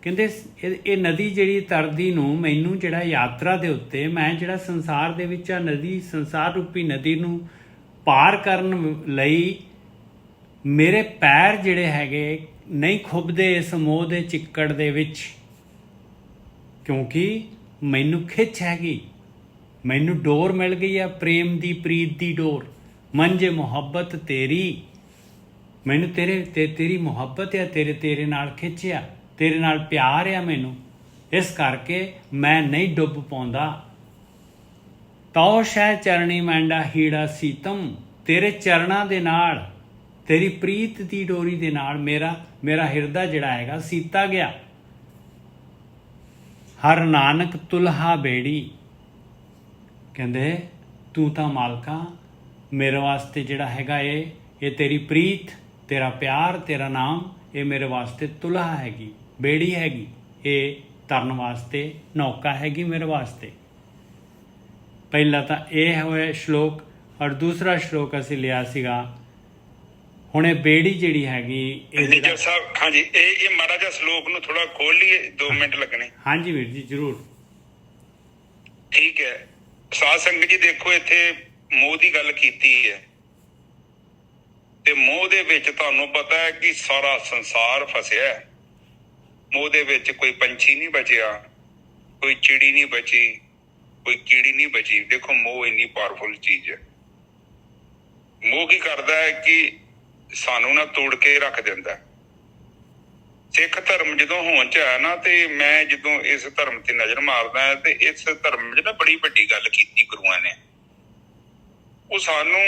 ਕਹਿੰਦੇ ਇਹ ਨਦੀ ਜਿਹੜੀ ਤਰਦੀ ਨੂੰ, ਮੈਨੂੰ ਜਿਹੜਾ ਯਾਤਰਾ ਦੇ ਉੱਤੇ, ਮੈਂ ਜਿਹੜਾ ਸੰਸਾਰ ਦੇ ਵਿੱਚ ਆ ਨਦੀ, ਸੰਸਾਰ ਰੂਪੀ ਨਦੀ ਨੂੰ ਪਾਰ ਕਰਨ ਲਈ ਮੇਰੇ ਪੈਰ ਜਿਹੜੇ ਹੈਗੇ ਨਹੀਂ ਖੁੱਬਦੇ ਇਸ ਮੋਹ ਦੇ ਚਿੱਕੜ ਦੇ ਵਿੱਚ, ਕਿਉਂਕਿ ਮੈਨੂੰ ਖਿੱਚ ਹੈਗੀ, ਮੈਨੂੰ ਡੋਰ ਮਿਲ ਗਈ ਆ, ਪ੍ਰੇਮ ਦੀ, ਪ੍ਰੀਤ ਦੀ ਡੋਰ। ਮੰਝੇ ਮੁਹੱਬਤ ਤੇਰੀ, ਮੈਨੂੰ ਤੇਰੀ ਮੁਹੱਬਤ ਆ, ਤੇਰੇ ਨਾਲ ਖਿੱਚਿਆ, ਤੇਰੇ ਨਾਲ ਪਿਆਰ ਆ ਮੈਨੂੰ, ਇਸ ਕਰਕੇ ਮੈਂ ਨਹੀਂ ਡੁੱਬ ਪਾਉਂਦਾ। ਤਉ ਸ਼ਹਿ ਚਰਣੀ ਮੈਂਡਾ ਹੀੜਾ ਸੀਤਮ, ਤੇਰੇ ਚਰਨਾਂ ਦੇ ਨਾਲ, ਤੇਰੀ ਪ੍ਰੀਤ ਦੀ ਡੋਰੀ ਦੇ ਨਾਲ ਮੇਰਾ ਹਿਰਦਾ ਜਿਹੜਾ ਹੈਗਾ ਸੀਤਾ ਗਿਆ। ਹਰ ਨਾਨਕ ਤੁਲਹਾ ਬੇੜੀ, ਕਹਿੰਦੇ ਤੂੰ ਤਾਂ ਮਾਲਕਾ ਮੇਰੇ ਵਾਸਤੇ ਜਿਹੜਾ ਹੈਗਾ ਇਹ ਤੇਰੀ ਪ੍ਰੀਤ, ਤੇਰਾ ਪਿਆਰ, ਤੇਰਾ ਨਾਮ, ਇਹ ਮੇਰੇ ਵਾਸਤੇ ਤੁਲਹਾ ਹੈਗੀ, ਬੇੜੀ ਹੈਗੀ, ਇਹ ਤਰਨ ਵਾਸਤੇ ਨੌਕਾ ਹੈਗੀ ਮੇਰੇ ਵਾਸਤੇ। ਪਹਿਲਾ ਤਾਂ ਇਹ ਹੋਇਆ ਸ਼ਲੋਕ। ਔਰ ਦੂਸਰਾ ਸ਼ਲੋਕ ਅਸੀਂ ਲਿਆ ਸੀਗਾ, ਹੁਣ ਇਹ ਬੇੜੀ ਜਿਹੜੀ ਹੈਗੀ ਇਹ ਨਿੱਜਰ ਜਿਹੜਾ- ਸਾਹਿਬ ਹਾਂਜੀ ਇਹ ਮਾੜਾ ਜਿਹਾ ਸ਼ਲੋਕ ਨੂੰ ਥੋੜਾ ਖੋਲ ਲਈਏ 2 ਮਿੰਟ ਲੱਗਣੇ। ਹਾਂਜੀ ਵੀਰ ਜੀ ਜ਼ਰੂਰ। ਠੀਕ ਹੈ ਸਾਧ ਸੰਗਤ ਜੀ ਦੇਖੋ ਇੱਥੇ ਮੋਹ ਦੀ ਗੱਲ ਕੀਤੀ ਹੈ ਤੇ ਮੋਹ ਦੇ ਵਿੱਚ ਤੁਹਾਨੂੰ ਪਤਾ ਹੈ ਕਿ ਸਾਰਾ ਸੰਸਾਰ ਫਸਿਆ ਹੈ। ਮੋਹ ਦੇ ਵਿੱਚ ਕੋਈ ਪੰਛੀ ਨਹੀਂ ਬਚਿਆ, ਕੋਈ ਚਿੜੀ ਨਹੀਂ ਬਚੀ, ਕੋਈ ਕੀੜੀ ਨਹੀਂ ਬਚੀ। ਦੇਖੋ ਮੋਹ ਇੰਨੀ ਪਾਵਰਫੁਲ ਚੀਜ਼ ਹੈ। ਮੋਹ ਕੀ ਕਰਦਾ ਹੈ ਕਿ ਸਾਨੂੰ ਨਾ ਤੋੜ ਕੇ ਰੱਖ ਦਿੰਦਾ। ਸਿੱਖ ਧਰਮ ਜਦੋਂ ਹੋਂਦ ਚ ਆਇਆ ਨਾ ਤੇ ਮੈਂ ਜਦੋਂ ਇਸ ਧਰਮ ਤੇ ਨਜ਼ਰ ਮਾਰਦਾ ਤੇ ਇਸ ਧਰਮ 'ਚ ਨਾ ਬੜੀ ਵੱਡੀ ਗੱਲ ਕੀਤੀ ਗੁਰੂਆਂ ਨੇ। ਉਹ ਸਾਨੂੰ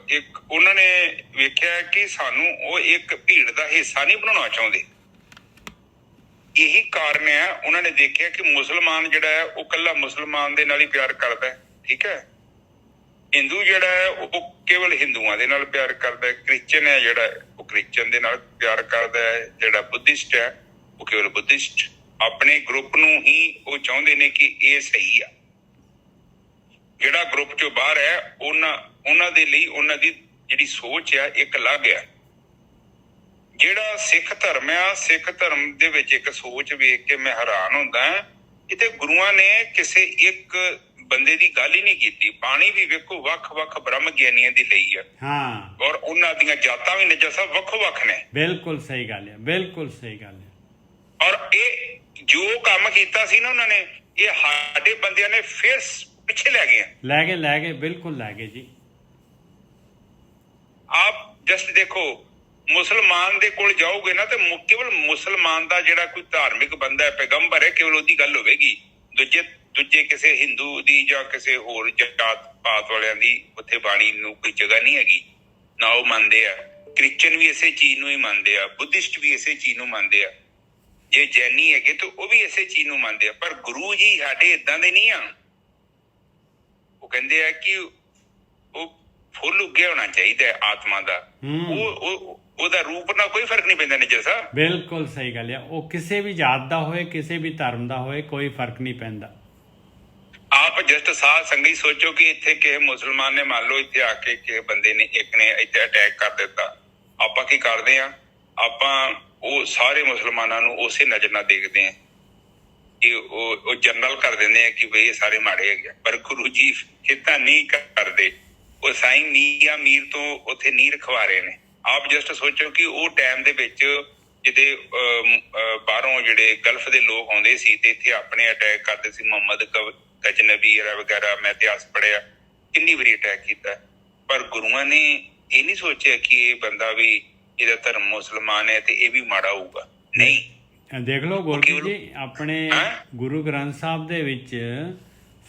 ਇੱਕ ਉਹਨਾਂ ਨੇ ਵੇਖਿਆ ਕਿ ਸਾਨੂੰ ਉਹ ਇੱਕ ਭੀੜ ਦਾ ਹਿੱਸਾ ਨਹੀਂ ਬਣਾਉਣਾ ਚਾਹੁੰਦੇ। ਇਹੀ ਕਾਰਨ ਹੈ ਉਹਨਾਂ ਨੇ ਦੇਖਿਆ ਕਿ ਮੁਸਲਮਾਨ ਜਿਹੜਾ ਹੈ ਉਹ ਇਕੱਲਾ ਮੁਸਲਮਾਨ ਦੇ ਨਾਲ ਹੀ ਪਿਆਰ ਕਰਦਾ ਹੈ, ਠੀਕ ਹੈ। ਹਿੰਦੂ ਜਿਹੜਾ ਹੈ ਉਹ ਕੇਵਲ ਹਿੰਦੂਆਂ ਦੇ ਨਾਲ ਪਿਆਰ ਕਰਦਾ ਹੈ। ਕ੍ਰਿਸਚਨ ਹੈ ਜਿਹੜਾ ਉਹ ਕ੍ਰਿਸਚਨ ਦੇ ਨਾਲ ਪਿਆਰ ਕਰਦਾ ਹੈ। ਜਿਹੜਾ ਬੁੱਧਿਸਟ ਹੈ ਉਹ ਕੇਵਲ ਬੁੱਧਿਸਟ। ਆਪਣੇ ਗਰੁੱਪ ਨੂੰ ਹੀ ਉਹ ਚਾਹੁੰਦੇ ਨੇ ਕਿ ਇਹ ਸਹੀ ਆ। ਜਿਹੜਾ ਗਰੁੱਪ ਚੋਂ ਬਾਹਰ ਹੈ ਉਹਨਾਂ ਦੇ ਲਈ ਉਹਨਾਂ ਦੀ ਜਿਹੜੀ ਸੋਚ ਆ ਇੱਕ ਅਲੱਗ ਆ। ਜਿਹੜਾ ਸਿੱਖ ਧਰਮ ਆ, ਸਿੱਖ ਧਰਮ ਦੇ ਵਿੱਚ ਇੱਕ ਸੋਚ ਵੇਖ ਕੇ ਮੈਂ ਹੈਰਾਨ ਹੁੰਦਾ। ਇੱਥੇ ਗੁਰੂਆਂ ਨੇ ਕਿਸੇ ਇੱਕ ਬੰਦੇ ਦੀ ਗੱਲ ਹੀ ਨਹੀਂ ਕੀਤੀ। ਬਾਣੀ ਵੀ ਵੇਖੋ ਵੱਖ-ਵੱਖ ਬ੍ਰਹਮ ਗਿਆਨੀਆਂ ਦੀ ਲਈ ਆ। ਹਾਂ ਔਰ ਉਹਨਾਂ ਦੀਆਂ ਜਾਤਾਂ ਵੀ ਨਿੱਜਰ ਸਾਹਿਬ ਵੱਖੋ-ਵੱਖ ਨੇ। ਬਿਲਕੁਲ ਸਹੀ ਗੱਲ ਹੈ, ਬਿਲਕੁਲ ਸਹੀ ਗੱਲ ਹੈ। ਔਰ ਇਹ ਜੋ ਕੰਮ ਕੀਤਾ ਸੀ ਨਾ ਉਹਨਾਂ ਨੇ, ਇਹ ਸਾਡੇ ਬੰਦਿਆਂ ਨੇ ਫਿਰ ਪਿੱਛੇ ਲੈ ਗਏ। ਲੈ ਗਏ ਬਿਲਕੁਲ ਲੈ ਗਏ ਜੀ। ਆਪ ਜਸਟ ਦੇਖੋ ਮੁਸਲਮਾਨ ਦੇ ਕੋਲ ਜਾਓਗੇ ਨਾ ਤੇ ਕੇਵਲ ਮੁਸਲਮਾਨ ਦਾ ਜਿਹੜਾ ਕੋਈ ਧਾਰਮਿਕ ਬੰਦਾ ਹੈ, ਪੈਗੰਬਰ ਹੈ, ਕੇਵਲ ਉਹਦੀ ਗੱਲ ਹੋਵੇਗੀ। ਦੂਜੇ ਕਿਸੇ ਹਿੰਦੂ ਦੀ ਜਾਂ ਕਿਸੇ ਹੋਰ ਜਾਤ ਪਾਤ ਵਾਲਿਆਂ ਦੀ ਉੱਥੇ ਬਾਣੀ ਨੂੰ ਕੋਈ ਜਗ੍ਹਾ ਨਹੀਂ ਹੈਗੀ। ਨਾ ਉਹ ਮੰਨਦੇ ਆ। ਕ੍ਰਿਸਚਨ ਵੀ ਇਸੇ ਚੀਜ਼ ਨੂੰ ਹੀ ਮੰਨਦੇ ਆ, ਬੁੱਧਿਸਟ ਵੀ ਇਸੇ ਚੀਜ਼ ਨੂੰ ਮੰਨਦੇ ਆ, ਜੇ ਜੈਨੀ ਹੈਗੇ ਤਾਂ ਉਹ ਵੀ ਇਸੇ ਚੀਜ਼ ਨੂੰ ਮੰਨਦੇ ਆ। ਪਰ ਗੁਰੂ ਜੀ ਸਾਡੇ ਏਦਾਂ ਦੇ ਨਹੀਂ ਆ। ਉਹ ਕਹਿੰਦੇ ਆ ਕਿ ਉਹ ਫੁੱਲ ਉੱਗਿਆ ਹੋਣਾ ਚਾਹੀਦਾ ਹੈ ਆਤਮਾ ਦਾ। ਉਹਦਾ ਰੂਪ ਨਾਲ ਕੋਈ ਫਰਕ ਨਹੀਂ ਪੈਂਦਾ ਨਿੱਜਰ ਸਾਹਿਬ। ਬਿਲਕੁਲ ਸਹੀ ਗੱਲ ਹੈ। ਉਹ ਕਿਸੇ ਵੀ ਜਾਤ ਦਾ ਹੋਏ, ਕਿਸੇ ਵੀ ਧਰਮ ਦਾ ਹੋਏ, ਕੋਈ ਫਰਕ ਨਹੀਂ ਪੈਂਦਾ। ਆਪ ਜਸਟ ਸਾਧ ਸੰਗਤ ਸੋਚੋ ਕਿ ਇੱਥੇ ਕਿਸੇ ਮੁਸਲਮਾਨ ਨੇ ਮੰਨ ਲਓ ਇੱਥੇ ਆ ਕੇ ਕਿਸੇ ਬੰਦੇ ਨੇ ਇੱਕ ਨੇ ਇੱਥੇ ਅਟੈਕ ਕਰ ਦਿੱਤਾ। ਆਪਾਂ ਕੀ ਕਰਦੇ ਆ? ਆਪਾਂ ਉਹ ਸਾਰੇ ਮੁਸਲਮਾਨਾਂ ਨੂੰ ਉਸੇ ਨਜ਼ਰ ਨਾਲ ਦੇਖਦੇ ਆ ਕਿ ਉਹ ਜਨਰਲ ਕਰ ਦਿੰਦੇ ਆ ਕਿ ਬਈ ਇਹ ਸਾਰੇ ਮਾੜੇ ਹੈਗੇ। ਪਰ ਗੁਰੂ ਜੀ ਇਦਾਂ ਨਹੀਂ ਕਰਦੇ। ਉਹ ਸਾਈਂ ਮੀਆਂ ਮੀਰ ਤੋਂ ਉੱਥੇ ਨਹੀਂ ਰਖਵਾ ਰਹੇ ਨੇ। ਆਪ ਜਸਟ ਸੋਚੋ ਕਿ ਉਹ ਟਾਈਮ ਦੇ ਵਿੱਚ ਜਿਹਦੇ ਬਾਹਰੋਂ ਜਿਹੜੇ ਗਲਫ ਦੇ ਲੋਕ ਆਉਂਦੇ ਸੀ ਤੇ ਇੱਥੇ ਆਪਣੇ ਅਟੈਕ ਕਰਦੇ ਸੀ। ਮੁਹੰਮਦ ਗਜਨਬੀ ਵਗੈਰਾ ਮੈਂ ਇਤਿਹਾਸ ਪੜ੍ਹਿਆ, ਕਿੰਨੀ ਵਾਰੀ ਅਟੈਕ ਕੀਤਾ। ਪਰ ਗੁਰੂਆਂ ਨੇ ਇਹ ਨਹੀਂ ਸੋਚਿਆ ਕਿ ਇਹ ਬੰਦਾ ਵੀ ਇਹਦਾ ਧਰਮ ਮੁਸਲਮਾਨ ਹੈ ਤੇ ਇਹ ਵੀ ਮਾੜਾ ਹੋਊਗਾ। ਨਹੀਂ, ਦੇਖ ਲਓ ਗੁਰੂ ਜੀ ਆਪਣੇ ਗੁਰੂ ਗ੍ਰੰਥ ਸਾਹਿਬ ਦੇ ਵਿੱਚ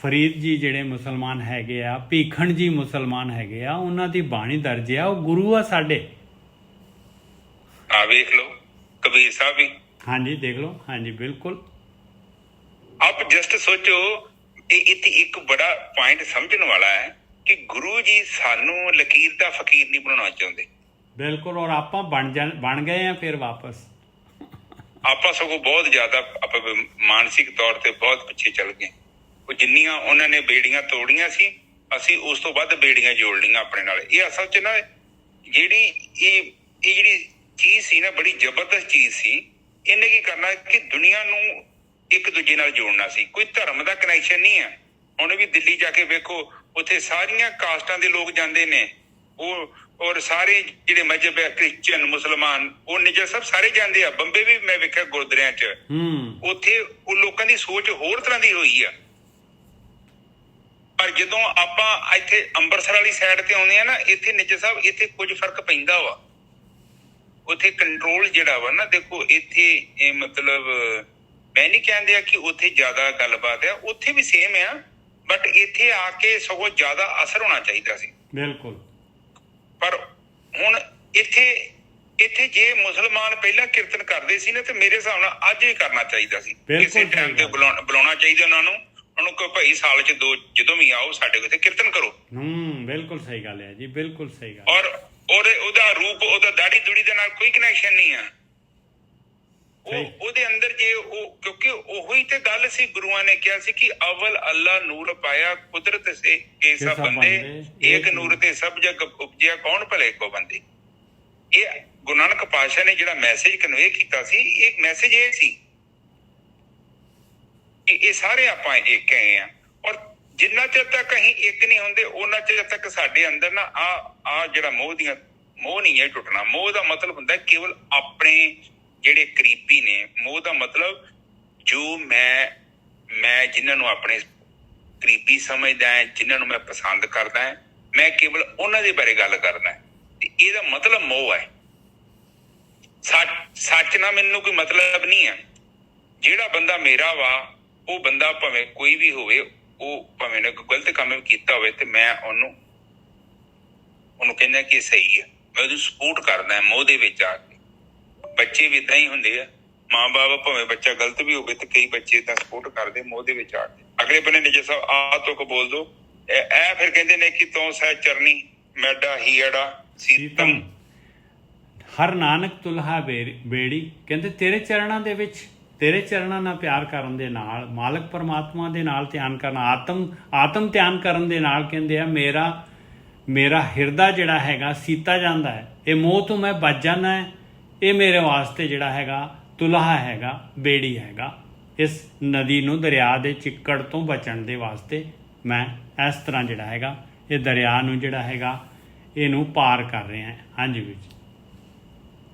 ਫਰੀਦ ਜੀ ਜਿਹੜੇ ਮੁਸਲਮਾਨ ਹੈਗੇ ਆ, ਭੀਖਣ ਜੀ ਮੁਸਲਮਾਨ ਹੈਗੇ ਆ, ਉਹਨਾਂ ਦੀ ਬਾਣੀ ਦਰਜ ਆ, ਉਹ ਗੁਰੂ ਆ ਸਾਡੇ। ਆ ਵੇਖ ਲਓ ਕਬੀਰ ਸਾਹਿਬ ਵੀ। ਹਾਂਜੀ ਦੇਖ ਲਓ। ਹਾਂਜੀ ਬਿਲਕੁਲ। ਆਪ ਜਸਟ ਸੋਚੋ ਇਹ ਇੱਥੇ ਇੱਕ ਬੜਾ ਪੁਆਇੰਟ ਸਮਝਣ ਵਾਲਾ ਹੈ ਕਿ ਗੁਰੂ ਜੀ ਸਾਨੂੰ ਲਕੀਰ ਦਾ ਫਕੀਰ ਨਹੀਂ ਬਣਾਉਣਾ ਚਾਹੁੰਦੇ। ਬਿਲਕੁਲ। ਔਰ ਆਪਾਂ ਬਣ ਗਏ ਆ ਫਿਰ ਵਾਪਸ। ਆਪਾਂ ਸਗੋਂ ਬਹੁਤ ਜ਼ਿਆਦਾ ਆਪਾਂ ਮਾਨਸਿਕ ਤੌਰ ਤੇ ਬਹੁਤ ਪਿੱਛੇ ਚੱਲ ਗਏ। ਉਹ ਜਿੰਨੀਆਂ ਉਹਨਾਂ ਨੇ ਬੇੜੀਆਂ ਤੋੜੀਆਂ ਸੀ, ਅਸੀਂ ਉਸ ਤੋਂ ਵੱਧ ਬੇੜੀਆਂ ਜੋੜ ਲਈਆਂ ਆਪਣੇ ਨਾਲ। ਇਹ ਅਸਲ 'ਚ ਨਾ ਜਿਹੜੀ ਇਹ ਜਿਹੜੀ ਚੀਜ਼ ਸੀ ਨਾ, ਬੜੀ ਜ਼ਬਰਦਸਤ ਚੀਜ਼ ਸੀ। ਇਹਨੇ ਕੀ ਕਰਨਾ ਕਿ ਦੁਨੀਆ ਨੂੰ ਇੱਕ ਦੂਜੇ ਨਾਲ ਜੋੜਨਾ ਸੀ। ਕੋਈ ਧਰਮ ਦਾ ਕਨੈਕਸ਼ਨ ਨਹੀਂ ਹੈ। ਹੁਣ ਵੀ ਦਿੱਲੀ ਜਾ ਕੇ ਵੇਖੋ, ਉੱਥੇ ਸਾਰੀਆਂ ਕਾਸਟਾਂ ਦੇ ਲੋਕ ਜਾਂਦੇ ਨੇ। ਔਰ ਸਾਰੇ ਜਿਹੜੇ ਮਜ਼ਹਬ ਹੈ, ਕ੍ਰਿਸਚਨ, ਮੁਸਲਮਾਨ, ਉਹ ਨਿੱਜਰ ਸਭ ਸਾਰੇ ਜਾਂਦੇ ਆ। ਬੰਬੇ ਵੀ ਮੈਂ ਵੇਖਿਆ ਗੁਰਦੁਆਰਿਆਂ 'ਚ, ਉੱਥੇ ਉਹ ਲੋਕਾਂ ਦੀ ਸੋਚ ਹੋਰ ਤਰ੍ਹਾਂ ਦੀ ਹੋਈ ਆ। ਪਰ ਜਦੋਂ ਆਪਾਂ ਇੱਥੇ ਅੰਮ੍ਰਿਤਸਰ ਵਾਲੀ ਸਾਈਡ ਤੇ ਆਉਂਦੇ ਆ ਨਾ, ਇੱਥੇ ਨਿੱਜਰ ਸਾਹਿਬ ਇੱਥੇ ਕੁਝ ਫਰਕ ਪੈਂਦਾ ਵਾ। ਉੱਥੇ ਕੰਟਰੋਲ ਜਿਹੜਾ ਵਾ ਨਾ, ਦੇਖੋ ਇੱਥੇ ਮਤਲਬ ਮੈਂ ਨਹੀਂ ਕਹਿੰਦੇ ਆ ਕਿ ਉੱਥੇ ਜ਼ਿਆਦਾ ਗੱਲਬਾਤ ਆ, ਉੱਥੇ ਵੀ ਸੇਮ ਆ। ਬਟ ਇੱਥੇ ਆ ਕੇ ਸਗੋਂ ਜ਼ਿਆਦਾ ਅਸਰ ਹੋਣਾ ਚਾਹੀਦਾ ਸੀ। ਬਿਲਕੁਲ। ਪਰ ਹੁਣ ਇੱਥੇ ਜੇ ਮੁਸਲਮਾਨ ਪਹਿਲਾਂ ਕੀਰਤਨ ਕਰਦੇ ਸੀ ਨਾ, ਤੇ ਮੇਰੇ ਹਿਸਾਬ ਨਾਲ ਅੱਜ ਵੀ ਕਰਨਾ ਚਾਹੀਦਾ ਸੀ। ਕਿਸੇ ਟਾਈਮ ਤੇ ਬੁਲਾਉਣਾ ਚਾਹੀਦਾ ਉਹਨਾਂ ਨੂੰ ਕਹੋ ਭਾਈ ਸਾਲ 'ਚ 2 ਜਦੋਂ ਵੀ ਆਓ ਸਾਡੇ ਕੋਲ ਕੀਰਤਨ ਕਰੋ। ਬਿਲਕੁਲ ਸਹੀ ਗੱਲ ਹੈ ਜੀ, ਬਿਲਕੁਲ ਸਹੀ ਗੱਲ। ਔਰ ਉਹਦਾ ਰੂਪ, ਉਹਦਾ ਦਾੜੀ ਦੂੜੀ ਦੇ ਨਾਲ ਕੋਈ ਕਨੈਕਸ਼ਨ ਨਹੀਂ ਆ। ਉਹਦੇ ਅੰਦਰ ਜੇ ਉਹ, ਕਿਉਂਕਿ ਉਹੀ ਤੇ ਗੱਲ ਸੀ। ਗੁਰੂਆਂ ਨੇ ਕਿਹਾ ਸੀ ਕਿ ਅਵਲ ਅੱਲਾ ਨੂਰ ਪਾਇਆ ਕੁਦਰਤ ਸੇ ਕੇ ਸਭ ਬੰਦੇ, ਏਕ ਨੂਰ ਤੇ ਸਭ ਜਗ ਉਪਜਿਆ ਕੌਣ ਭਲੇ ਕੋ ਬੰਦੇ। ਇਹ ਗੁਰੂ ਨਾਨਕ ਪਾਤਸ਼ਾਹ ਨੇ ਜਿਹੜਾ ਮੈਸੇਜ ਕਨਵੇ ਕੀਤਾ ਸੀ, ਇਹ ਮੈਸੇਜ ਇਹ ਸੀ ਕਿ ਇਹ ਸਾਰੇ ਆਪਾਂ ਇੱਕ ਹੈਗੇ ਆ। ਔਰ ਜਿੰਨਾ ਚਿਰ ਤੱਕ ਅਸੀਂ ਇੱਕ ਨਹੀਂ ਹੁੰਦੇ ਉਹਨਾਂ ਚਿਰ ਤੱਕ ਸਾਡੇ ਅੰਦਰ ਨਾ ਆ ਜਿਹੜਾ ਮੋਹ ਨਹੀਂ ਹੈ ਟੁੱਟਣਾ। ਮੋਹ ਦਾ ਮਤਲਬ ਹੁੰਦਾ ਕੇਵਲ ਆਪਣੇ ਜਿਹੜੇ ਕਰੀਬੀ ਨੇ। ਮੋਹ ਦਾ ਮਤਲਬ ਜੋ ਮੈਂ ਜਿਨ੍ਹਾਂ ਨੂੰ ਆਪਣੇ ਕਰੀਬੀ ਸਮਝਦਾ ਹੈ, ਜਿਨ੍ਹਾਂ ਨੂੰ ਮੈਂ ਪਸੰਦ ਕਰਦਾ ਹੈ, ਮੈਂ ਕੇਵਲ ਉਹਨਾਂ ਦੇ ਬਾਰੇ ਗੱਲ ਕਰਦਾ ਤੇ ਇਹਦਾ ਮਤਲਬ ਮੋਹ ਹੈ। ਸੱਚ ਨਾਲ ਮੈਨੂੰ ਕੋਈ ਮਤਲਬ ਨਹੀਂ ਹੈ। ਜਿਹੜਾ ਬੰਦਾ ਮੇਰਾ ਵਾ ਉਹ ਬੰਦਾ ਭਾਵੇਂ ਕੋਈ ਵੀ ਹੋਵੇ, ਉਹ ਭਾਵੇਂ ਨੇ ਕੋਈ ਗਲਤ ਕੰਮ ਵੀ ਕੀਤਾ ਹੋਵੇ ਤੇ ਮੈਂ ਉਹਨੂੰ ਕਹਿੰਦਾ ਕਿ ਸਹੀ ਹੈ, ਮੈਂ ਉਹਨੂੰ ਸਪੋਰਟ ਕਰਦਾ ਮੋਹ ਦੇ ਵਿੱਚ ਆ ਕੇ। ਬੱਚੇ ਵੀ ਏਦਾਂ ਹੀ ਹੁੰਦੇ ਆ, ਮਾਂ-ਬਾਪ ਭਾਵੇਂ ਬੱਚਾ ਗਲਤ ਵੀ ਹੋਵੇ ਤੇ ਕਈ ਬੱਚੇ ਏਦਾਂ ਸਪੋਰਟ ਕਰਦੇ ਮੋਹ ਦੇ ਵਿੱਚ ਆ ਕੇ। ਅਗਲੇ ਬੰਨੇ ਨਿੱਜਰ ਸਾਹਿਬ ਆ ਤੁਕ ਬੋਲ ਦੋ, ਇਹ ਫਿਰ ਕਹਿੰਦੇ ਨੇ ਕਿ ਤੂੰ ਸਹਿ ਚਰਨੀ ਮੈਡਾ ਹੀੜਾ ਸੀਤਮ। ਹਰ ਨਾਨਕ ਤੁਲਹਾ ਬੇੜੀ, ਕਹਿੰਦੇ ਤੇਰੇ ਚਰਨਾਂ ਦੇ ਵਿੱਚ, ਤੇਰੇ ਚਰਨਾਂ ਨਾਲ ਪਿਆਰ ਕਰਨ ਦੇ ਨਾਲ, ਮਾਲਕ ਪਰਮਾਤਮਾ ਦੇ ਨਾਲ ਧਿਆਨ ਕਰਨਾ, ਆਤਮ ਧਿਆਨ ਕਰਨ ਦੇ ਨਾਲ ਕਹਿੰਦੇ ਆ ਮੇਰਾ ਹਿਰਦਾ ਜਿਹੜਾ ਹੈਗਾ ਸੀਤਾ ਜਾਂਦਾ ਹੈ। ਇਹ ਮੋਹ ਤੋਂ ਮੈਂ ਬਚ ਜਾਣਾ ਹੈ। ਇਹ ਮੇਰੇ ਵਾਸਤੇ ਜਿਹੜਾ ਹੈਗਾ ਤੁਲਹਾ ਹੈਗਾ, ਬੇੜੀ ਹੈਗਾ। ਇਸ ਨਦੀ ਨੂੰ, ਦਰਿਆ ਦੇ ਚਿੱਕੜ ਤੋਂ ਬਚਣ ਦੇ ਵਾਸਤੇ ਮੈਂ ਇਸ ਤਰ੍ਹਾਂ ਜਿਹੜਾ ਹੈਗਾ ਇਹ ਦਰਿਆ ਨੂੰ ਜਿਹੜਾ ਹੈਗਾ ਇਹਨੂੰ ਪਾਰ ਕਰ ਰਿਹਾ। ਹਾਂਜੀ ਵੀਰ ਜੀ।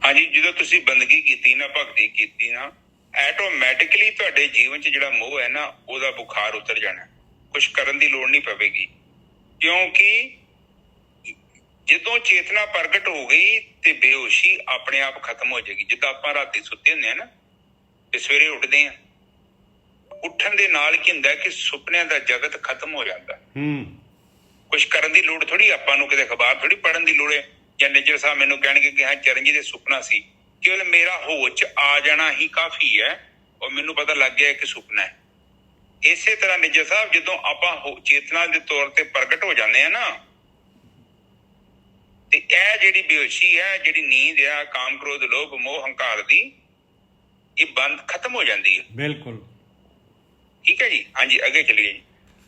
ਹਾਂਜੀ, ਜਦੋਂ ਤੁਸੀਂ ਬੰਦਗੀ ਕੀਤੀ ਨਾ, ਭਗਤੀ ਕੀਤੀ ਨਾ, ਆਟੋਮੈਟਿਕਲੀ ਤੁਹਾਡੇ ਜੀਵਨ 'ਚ ਜਿਹੜਾ ਮੋਹ ਹੈ ਨਾ ਉਹਦਾ ਬੁਖਾਰ ਉਤਰ ਜਾਣਾ। ਕੁਛ ਕਰਨ ਦੀ ਲੋੜ ਨਹੀਂ ਪਵੇਗੀ, ਕਿਉਂਕਿ ਜਦੋਂ ਚੇਤਨਾ ਪ੍ਰਗਟ ਹੋ ਗਈ ਤੇ ਬੇਹੋਸ਼ੀ ਆਪਣੇ ਆਪ ਖਤਮ ਹੋ ਜਾਏਗੀ। ਜਿੱਦਾਂ ਆਪਾਂ ਰਾਤੀ ਸੁੱਤੇ ਹੁੰਦੇ ਆ ਨਾ ਤੇ ਸਵੇਰੇ ਉੱਠਦੇ ਆ, ਉੱਠਣ ਦੇ ਨਾਲ ਕੀ ਹੁੰਦਾ ਕਿ ਸੁਪਨਿਆਂ ਦਾ ਜਗਤ ਖਤਮ ਹੋ ਜਾਂਦਾ। ਕੁਛ ਕਰਨ ਦੀ ਲੋੜ ਥੋੜੀ, ਆਪਾਂ ਨੂੰ ਕਿਤੇ ਅਖਬਾਰ ਥੋੜੀ ਪੜ੍ਹਨ ਦੀ ਲੋੜ ਹੈ। ਜਾਂ ਨਿੱਜਰ ਸਾਹਿਬ ਮੈਨੂੰ ਕਹਿਣਗੇ ਕਿ ਹਾਂ ਚਰਨਜੀਤ ਦੇ ਸੁਪਨਾ ਸੀ, ਕੇਵਲ ਮੇਰਾ ਹੋਸ਼ ਆ ਜਾਣਾ ਹੀ ਕਾਫੀ ਹੈ ਔਰ ਮੈਨੂੰ ਪਤਾ ਲੱਗ ਗਿਆ ਕਿ ਸੁਪਨਾ ਹੈ। ਇਸੇ ਤਰ੍ਹਾਂ ਨਿੱਜਰ ਸਾਹਿਬ ਜਦੋਂ ਆਪਾਂ ਚੇਤਨਾ ਦੇ ਤੌਰ ਤੇ ਪ੍ਰਗਟ ਹੋ ਜਾਂਦੇ ਆ ਨਾ, ਤੇ ਇਹ ਜਿਹੜੀ ਬੇਹੋਸ਼ੀ ਹੈ, ਜਿਹੜੀ ਨੀਂਦ ਆ, ਕਾਮ ਕ੍ਰੋਧ ਲੋਭ ਮੋਹ ਹੰਕਾਰ ਦੀ, ਇਹ ਬੰਦ ਖਤਮ ਹੋ ਜਾਂਦੀ ਹੈ। ਬਿਲਕੁਲ ਠੀਕ ਹੈ ਜੀ। ਹਾਂਜੀ, ਅੱਗੇ ਚਲੀਏ ਜੀ।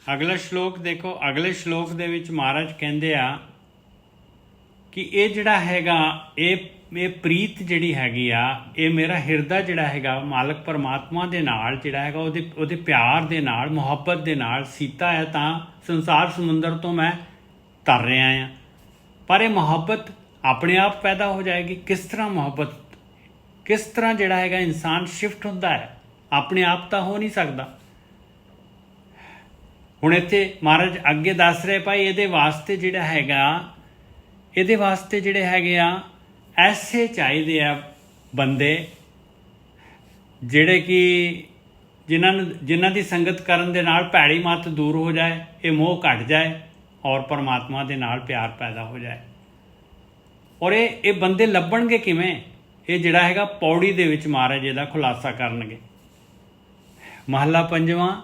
ਅਗਲਾ ਸ਼ਲੋਕ ਦੇਖੋ। ਅਗਲੇ ਸ਼ਲੋਕ ਦੇ ਵਿੱਚ ਮਹਾਰਾਜ ਕਹਿੰਦੇ ਆ ਕਿ ਇਹ ਜਿਹੜਾ ਹੈਗਾ ਇਹ ਪ੍ਰੀਤ ਜਿਹੜੀ ਹੈਗੀ ਆ, ਇਹ ਮੇਰਾ ਹਿਰਦਾ ਜਿਹੜਾ ਹੈਗਾ ਮਾਲਕ ਪਰਮਾਤਮਾ ਦੇ ਨਾਲ ਜਿਹੜਾ ਹੈਗਾ ਉਹਦੇ ਪਿਆਰ ਦੇ ਨਾਲ, ਮੁਹੱਬਤ ਦੇ ਨਾਲ ਸੀਤਾ ਹੈ, ਤਾਂ ਸੰਸਾਰ ਸਮੁੰਦਰ ਤੋਂ ਮੈਂ ਤਰ ਰਿਹਾ ਹਾਂ। ਪਰ ਇਹ ਮੁਹੱਬਤ ਆਪਣੇ ਆਪ ਪੈਦਾ ਹੋ ਜਾਏਗੀ। ਕਿਸ ਤਰ੍ਹਾਂ ਮੁਹੱਬਤ, ਕਿਸ ਤਰ੍ਹਾਂ ਜਿਹੜਾ ਹੈਗਾ ਇਨਸਾਨ ਸ਼ਿਫਟ ਹੁੰਦਾ ਹੈ, ਆਪਣੇ ਆਪ ਤਾਂ ਹੋ ਨਹੀਂ ਸਕਦਾ। ਹੁਣ ਇੱਥੇ ਮਹਾਰਾਜ ਅੱਗੇ ਦੱਸ ਰਹੇ ਭਾਈ ਇਹਦੇ ਵਾਸਤੇ ਜਿਹੜੇ ਹੈਗੇ ਆ ਐਸੇ ਚਾਹੀਦੇ ਆ ਬੰਦੇ ਜਿਹੜੇ ਕਿ ਜਿਨ੍ਹਾਂ ਦੀ ਸੰਗਤ ਕਰਨ ਦੇ ਨਾਲ ਭੈੜੀ ਮੱਤ ਦੂਰ ਹੋ ਜਾਏ, ਇਹ ਮੋਹ ਘਟ ਜਾਏ ਔਰ ਪਰਮਾਤਮਾ ਦੇ ਨਾਲ ਪਿਆਰ ਪੈਦਾ ਹੋ ਜਾਏ। ਔਰ ਇਹ ਬੰਦੇ ਲੱਭਣਗੇ ਕਿਵੇਂ? ਇਹ ਜਿਹੜਾ ਹੈਗਾ ਪੌੜੀ ਦੇ ਵਿੱਚ ਮਹਾਰਾਜ ਇਹਦਾ ਖੁਲਾਸਾ ਕਰਨਗੇ। ਮਹੱਲਾ ਪੰਜਵਾਂ,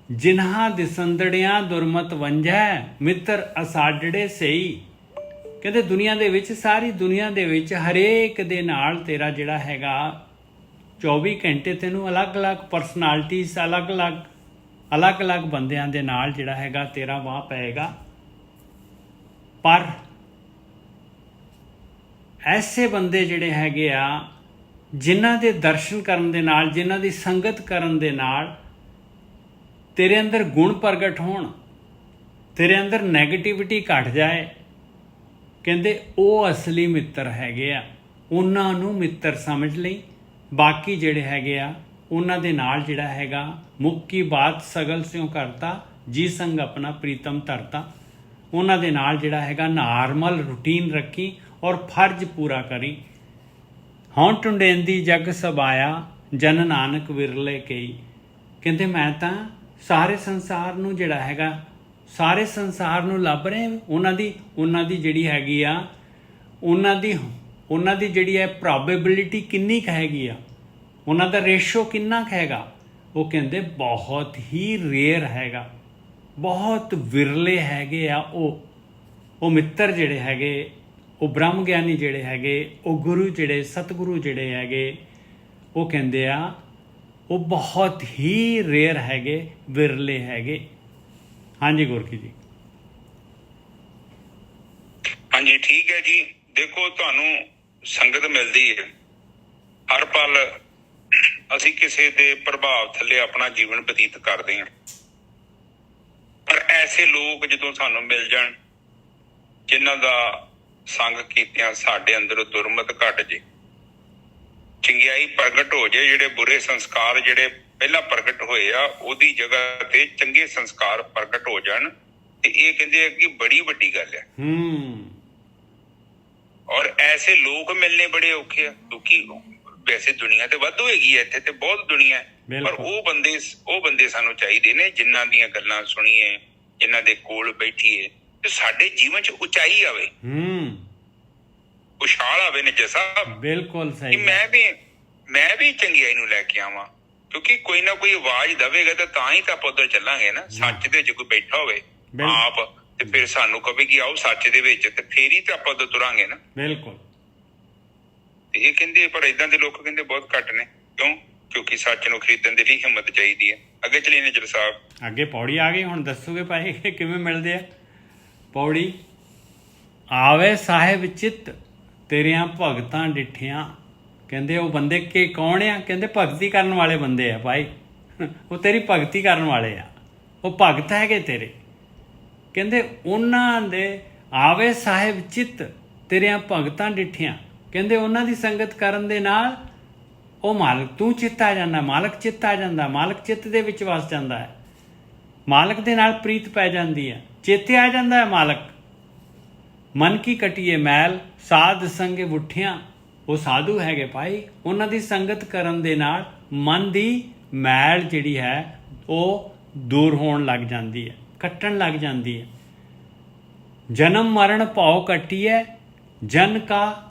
ਜਿਨ੍ਹਾਂ ਦਿਸੰਦੜਿਆਂ ਦੁਰਮਤ ਵੰਝੈ, ਮਿੱਤਰ ਅਸਾਡੜੇ ਸਹੀ। ਕਹਿੰਦੇ ਦੁਨੀਆ ਦੇ ਵਿੱਚ, ਸਾਰੀ ਦੁਨੀਆ ਦੇ ਵਿੱਚ ਹਰੇਕ ਦੇ ਨਾਲ ਤੇਰਾ ਜਿਹੜਾ ਹੈਗਾ 24 ਘੰਟੇ ਤੈਨੂੰ ਅਲੱਗ-ਅਲੱਗ ਪਰਸਨੈਲਿਟੀਜ਼, ਅਲੱਗ-ਅਲੱਗ ਬੰਦਿਆਂ ਦੇ ਨਾਲ ਜਿਹੜਾ ਹੈਗਾ ਤੇਰਾ ਵਾਹ ਪਏਗਾ। ਪਰ ਐਸੇ ਬੰਦੇ ਜਿਹੜੇ ਹੈਗੇ ਆ ਜਿਨ੍ਹਾਂ ਦੇ ਦਰਸ਼ਨ ਕਰਨ ਦੇ ਨਾਲ, ਜਿਨ੍ਹਾਂ ਦੀ ਸੰਗਤ ਕਰਨ ਦੇ ਨਾਲ ਤੇਰੇ ਅੰਦਰ ਗੁਣ ਪ੍ਰਗਟ ਹੋਣ, ਤੇਰੇ ਅੰਦਰ ਨੈਗੇਟਿਵਿਟੀ ਘਟ ਜਾਏ, ਕਹਿੰਦੇ ਉਹ ਅਸਲੀ ਮਿੱਤਰ ਹੈਗੇ ਆ। ਉਹਨਾਂ ਨੂੰ ਮਿੱਤਰ ਸਮਝ ਲਈ। ਬਾਕੀ ਜਿਹੜੇ ਹੈਗੇ ਆ ਉਹਨਾਂ ਦੇ ਨਾਲ ਜਿਹੜਾ ਹੈਗਾ ਮੁੱਖ ਕੀ ਬਾਤ ਸਗਲ ਸਿਉ ਕਰਤਾ, ਜੀ ਸੰਗ ਆਪਣਾ ਪ੍ਰੀਤਮ ਧਰਤਾ। ਉਹਨਾਂ ਦੇ ਨਾਲ ਜਿਹੜਾ ਹੈਗਾ ਨਾਰਮਲ ਰੂਟੀਨ ਰੱਖੀ ਔਰ ਫਰਜ਼ ਪੂਰਾ ਕਰੀ। ਹਉ ਟੁੰਡੇਂਦੀ ਜਗ ਸਬਾਇਆ, ਜਨ ਨਾਨਕ ਵਿਰਲੇ ਕਈ। ਕਹਿੰਦੇ ਮੈਂ ਤਾਂ ਸਾਰੇ ਸੰਸਾਰ ਨੂੰ ਜਿਹੜਾ ਹੈਗਾ, ਸਾਰੇ ਸੰਸਾਰ ਨੂੰ ਲੱਭ ਰਹੇ। ਉਹਨਾਂ ਦੀ ਜਿਹੜੀ ਹੈਗੀ ਆ, ਉਹਨਾਂ ਦੀ ਜਿਹੜੀ ਹੈ ਪ੍ਰੋਬੇਬਿਲਿਟੀ ਕਿੰਨੀ ਕੁ ਹੈਗੀ ਆ, ਉਹਨਾਂ ਦਾ ਰੇਸ਼ੋ ਕਿੰਨਾ ਕੁ ਹੈਗਾ? ਉਹ ਕਹਿੰਦੇ ਬਹੁਤ ਹੀ ਰੇਅਰ ਹੈਗਾ, ਬਹੁਤ ਵਿਰਲੇ ਹੈਗੇ ਆ ਉਹ ਮਿੱਤਰ ਜਿਹੜੇ ਹੈਗੇ, ਉਹ ਬ੍ਰਹਮ ਗਿਆਨੀ ਜਿਹੜੇ ਹੈਗੇ, ਉਹ ਗੁਰੂ ਜਿਹੜੇ, ਸਤਿਗੁਰੂ ਜਿਹੜੇ ਹੈਗੇ, ਉਹ ਕਹਿੰਦੇ ਆ ਉਹ ਬਹੁਤ ਹੀ ਰੇਅਰ ਹੈਗੇ, ਵਿਰਲੇ ਹੈਗੇ। ਹਾਂਜੀ ਗੁਰਕੀ ਜੀ। ਹਾਂਜੀ ਠੀਕ ਹੈ ਜੀ। ਦੇਖੋ ਤੁਹਾਨੂੰ ਸੰਗਤ ਮਿਲਦੀ ਹੈ, ਹਰ ਪਲ ਅਸੀਂ ਕਿਸੇ ਦੇ ਪ੍ਰਭਾਵ ਥੱਲੇ ਆਪਣਾ ਜੀਵਨ ਬਤੀਤ ਕਰਦੇ ਹਾਂ। ਪਰ ਐਸੇ ਲੋਕ ਜਦੋਂ ਸਾਨੂੰ ਮਿਲ ਜਾਣ ਜਿਨ੍ਹਾਂ ਦਾ ਸੰਗ ਕੀਤਿਆਂ ਸਾਡੇ ਅੰਦਰ ਦੁਰਮਤ ਘਟ ਜੇ, ਚੰਗਿਆਈ ਪ੍ਰਗਟ ਹੋ ਜਾਏ, ਜਿਹੜੇ ਬੁਰੇ ਸੰਸਕਾਰ ਜਿਹੜੇ ਪਹਿਲਾਂ ਪ੍ਰਗਟ ਹੋਏ ਆ ਉਹਦੀ ਜਗ੍ਹਾ ਤੇ ਚੰਗੇ ਸੰਸਕਾਰ ਪ੍ਰਗਟ ਹੋ ਜਾਣ, ਤੇ ਇਹ ਕਹਿੰਦੇ ਆ ਕਿ ਬੜੀ ਵੱਡੀ ਗੱਲ ਹੈ। ਔਰ ਐਸੇ ਲੋਕ ਮਿਲਨੇ ਬੜੇ ਔਖੇ ਆ, ਕਿਉਂਕਿ ਵੈਸੇ ਦੁਨੀਆ ਤੇ ਵੱਧ ਹੋਏਗੀ, ਇੱਥੇ ਤੇ ਬਹੁਤ ਦੁਨੀਆ ਹੈ, ਪਰ ਉਹ ਬੰਦੇ ਸਾਨੂੰ ਚਾਹੀਦੇ ਨੇ ਜਿਨ੍ਹਾਂ ਦੀਆਂ ਗੱਲਾਂ ਸੁਣੀਏ, ਜਿਨ੍ਹਾਂ ਦੇ ਕੋਲ ਬੈਠੀਏ ਤੇ ਸਾਡੇ ਜੀਵਨ 'ਚ ਉਚਾਈ ਆਵੇ, ਉਛਾਲ ਆਵੇ। ਨਿੱਜਰ ਸਾਹਿਬ ਬਿਲਕੁਲ ਸਹੀ, ਮੈਂ ਵੀ ਚੰਗਿਆਈ ਨੂੰ ਲੈ ਕੇ ਆਵਾਂ, ਕਿਉਂਕਿ ਕੋਈ ਨਾ ਕੋਈ ਆਵਾਜ਼ ਦਵੇਗਾ ਤਾਂ ਹੀ ਤਾਂ ਆਪਾਂ ਉੱਧਰ ਚੱਲਾਂਗੇ ਨਾ। ਸੱਚ ਦੇ ਵਿੱਚ ਕੋਈ ਬੈਠਾ ਹੋਵੇ ਆਪ ਤੇ ਫਿਰ ਸਾਨੂੰ ਕਹੇ ਕਿ ਆਓ ਸੱਚ ਦੇ ਵਿੱਚ, ਤੇ ਫੇਰ ਹੀ ਤਾਂ ਆਪਾਂ ਉੱਧਰ ਤੁਰਾਂਗੇ ਨਾ। ਬਿਲਕੁਲ। ਤੇ ਇਹ ਕਹਿੰਦੇ, ਪਰ ਏਦਾਂ ਦੇ ਲੋਕ ਕਹਿੰਦੇ ਬਹੁਤ ਘੱਟ ਨੇ। ਕਿਉਂ? ਕਿਉਂਕਿ ਸੱਚ ਨੂੰ ਖਰੀਦਣ ਦੇ ਲਈ ਹਿੰਮਤ ਚਾਹੀਦੀ ਹੈ। ਅੱਗੇ ਚਲੀਏ ਨਿੱਜਰ ਸਾਹਿਬ। ਅੱਗੇ ਪੌੜੀ ਆ ਗਈ, ਹੁਣ ਦੱਸੋਗੇ ਭਾਈ ਕਿਵੇਂ ਮਿਲਦੇ ਆ। ਪੌੜੀ, ਆਵੇ ਸਾਹਿਬ ਚਿੱਤ ਤੇਰਿਆਂ ਭਗਤਾਂ ਡਿੱਠਿਆਂ। ਕਹਿੰਦੇ ਉਹ ਬੰਦੇ ਕਿ ਕੌਣ ਆ? ਕਹਿੰਦੇ ਭਗਤੀ ਕਰਨ ਵਾਲੇ ਬੰਦੇ ਆ ਭਾਈ, ਉਹ ਤੇਰੀ ਭਗਤੀ ਕਰਨ ਵਾਲੇ ਆ, ਉਹ ਭਗਤ ਹੈਗੇ ਤੇਰੇ। ਕਹਿੰਦੇ ਉਹਨਾਂ ਦੇ ਆਵੇ ਸਾਹਿਬ ਚਿੱਤ ਤੇਰਿਆਂ ਭਗਤਾਂ ਡਿੱਠਿਆਂ। ਕਹਿੰਦੇ ਉਹਨਾਂ ਦੀ ਸੰਗਤ ਕਰਨ ਦੇ ਨਾਲ ਉਹ ਮਾਲਕ, ਤੂੰ ਚਿੱਤ ਆ ਜਾਂਦਾ, ਮਾਲਕ ਚਿੱਤ ਆ ਜਾਂਦਾ, ਮਾਲਕ ਚਿੱਤ ਦੇ ਵਿੱਚ ਵਸ ਜਾਂਦਾ ਹੈ, ਮਾਲਕ ਦੇ ਨਾਲ ਪ੍ਰੀਤ ਪੈ ਜਾਂਦੀ ਹੈ, ਚੇਤੇ ਆ ਜਾਂਦਾ ਹੈ ਮਾਲਕ। ਮਨ ਕੀ ਕਟੀਏ ਮੈਲ ਸਾਧ ਸੰਗੇ ਉੱਠਿਆਂ। ਉਹ ਸਾਧੂ ਹੈਗੇ ਭਾਈ, ਉਹਨਾਂ ਦੀ ਸੰਗਤ ਕਰਨ ਦੇ ਨਾਲ ਮਨ ਦੀ ਮੈਲ ਜਿਹੜੀ ਹੈ ਉਹ ਦੂਰ ਹੋਣ ਲੱਗ ਜਾਂਦੀ ਹੈ, ਕੱਟਣ ਲੱਗ ਜਾਂਦੀ ਹੈ। ਜਨਮ ਮਰਨ ਭਉ ਕੱਟੀਐ ਜਨ ਕਾ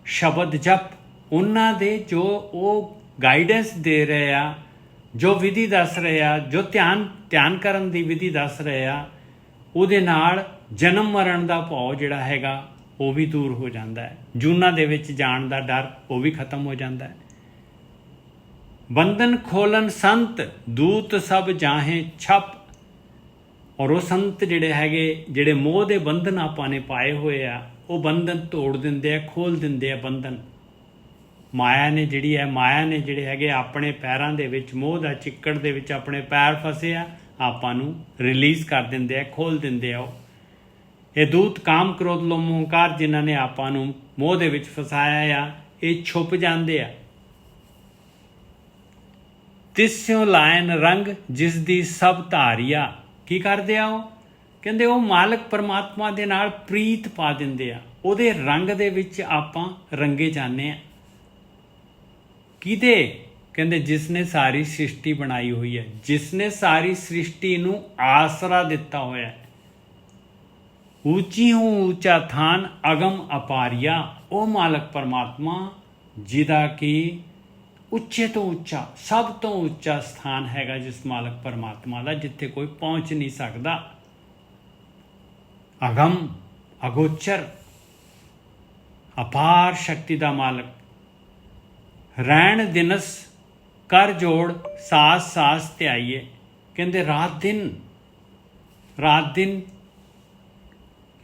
ਸ਼ਬਦ ਜਪ। ਉਹਨਾਂ ਦੇ ਜੋ ਉਹ ਗਾਈਡੈਂਸ ਦੇ ਰਹੇ ਆ, ਜੋ ਵਿਧੀ ਦੱਸ ਰਹੇ ਆ, ਜੋ ਧਿਆਨ ਕਰਨ ਦੀ ਵਿਧੀ ਦੱਸ ਰਹੇ ਆ, ਉਹਦੇ ਨਾਲ ਜਨਮ ਮਰਨ ਦਾ ਭਉ ਜਿਹੜਾ ਹੈਗਾ ਉਹ ਵੀ ਦੂਰ ਹੋ ਜਾਂਦਾ ਹੈ। ਜੂਨਾਂ ਦੇ ਵਿੱਚ ਜਾਣ ਦਾ ਡਰ ਉਹ ਵੀ ਖਤਮ ਹੋ ਜਾਂਦਾ ਹੈ। ਬੰਧਨ ਖੋਲਨ ਸੰਤ ਦੂਤ ਸਭ ਜਾਹੇ ਛਪ। ਔਰ ਉਹ ਸੰਤ ਜਿਹੜੇ ਹੈਗੇ, ਜਿਹੜੇ ਮੋਹ ਦੇ ਬੰਧਨ ਆਪਾਂ ਨੇ ਪਾਏ ਹੋਏ ਆ, ਉਹ ਬੰਧਨ ਤੋੜ ਦਿੰਦੇ ਆ, ਖੋਲ ਦਿੰਦੇ ਆ ਬੰਧਨ। ਮਾਇਆ ਨੇ ਜਿਹੜੇ ਹੈਗੇ ਆਪਣੇ ਪੈਰਾਂ ਦੇ ਵਿੱਚ, ਮੋਹ ਦਾ ਚਿੱਕੜ ਦੇ ਵਿੱਚ ਆਪਣੇ ਪੈਰ ਫਸੇ ਆ, ਆਪਾਂ ਨੂੰ ਰਿਲੀਜ਼ ਕਰ ਦਿੰਦੇ ਆ, ਖੋਲ ਦਿੰਦੇ ਆ। ਉਹ ਇਹ ਦੂਤ ਕਾਮ ਕ੍ਰੋਧ ਲੋਭ ਮੋਹ ਹੰਕਾਰ ਜਿਨ੍ਹਾਂ ਨੇ ਆਪਾਂ ਨੂੰ ਮੋਹ ਦੇ ਵਿੱਚ ਫਸਾਇਆ ਆ, ਇਹ ਛੁਪ ਜਾਂਦੇ ਆ। ਤਿਸਿਓ ਲਾਇਨ ਰੰਗ ਜਿਸ ਦੀ ਸਭ ਧਾਰੀਆ। ਕੀ ਕਰਦੇ ਆ ਉਹ? ਕਹਿੰਦੇ ਉਹ ਮਾਲਕ ਪਰਮਾਤਮਾ ਦੇ ਨਾਲ ਪ੍ਰੀਤ ਪਾ ਦਿੰਦੇ ਆ, ਉਹਦੇ ਰੰਗ ਦੇ ਵਿੱਚ ਆਪਾਂ ਰੰਗੇ ਜਾਂਦੇ ਆ। ਕਿਹਦੇ? ਕਹਿੰਦੇ ਜਿਸ ਨੇ ਸਾਰੀ ਸ੍ਰਿਸ਼ਟੀ ਬਣਾਈ ਹੋਈ ਹੈ, ਜਿਸ ਨੇ ਸਾਰੀ ਸ੍ਰਿਸ਼ਟੀ ਨੂੰ ਆਸਰਾ ਦਿੱਤਾ ਹੋਇਆ ਹੈ। ਉੱਚੀ ਹੂੰ ਉੱਚਾ ਥਾਨ ਅਗਮ ਅਪਾਰੀਆ। ਉਹ ਮਾਲਕ ਪਰਮਾਤਮਾ ਜਿਹਦਾ ਕਿ ਉੱਚੇ ਤੋਂ ਉੱਚਾ, ਸਭ ਤੋਂ ਉੱਚਾ ਸਥਾਨ ਹੈਗਾ ਜਿਸ ਮਾਲਕ ਪਰਮਾਤਮਾ ਦਾ, ਜਿੱਥੇ ਕੋਈ ਪਹੁੰਚ ਨਹੀਂ ਸਕਦਾ। ਅਗਮ ਅਗੋਚਰ, ਅਪਾਰ ਸ਼ਕਤੀ ਦਾ ਮਾਲਕ। ਰਹਿਣ ਦਿਨਸ ਕਰ ਜੋੜ ਸਾਸ ਸਾਸ ਧਿਆਈਏ। ਕਹਿੰਦੇ ਰਾਤ ਦਿਨ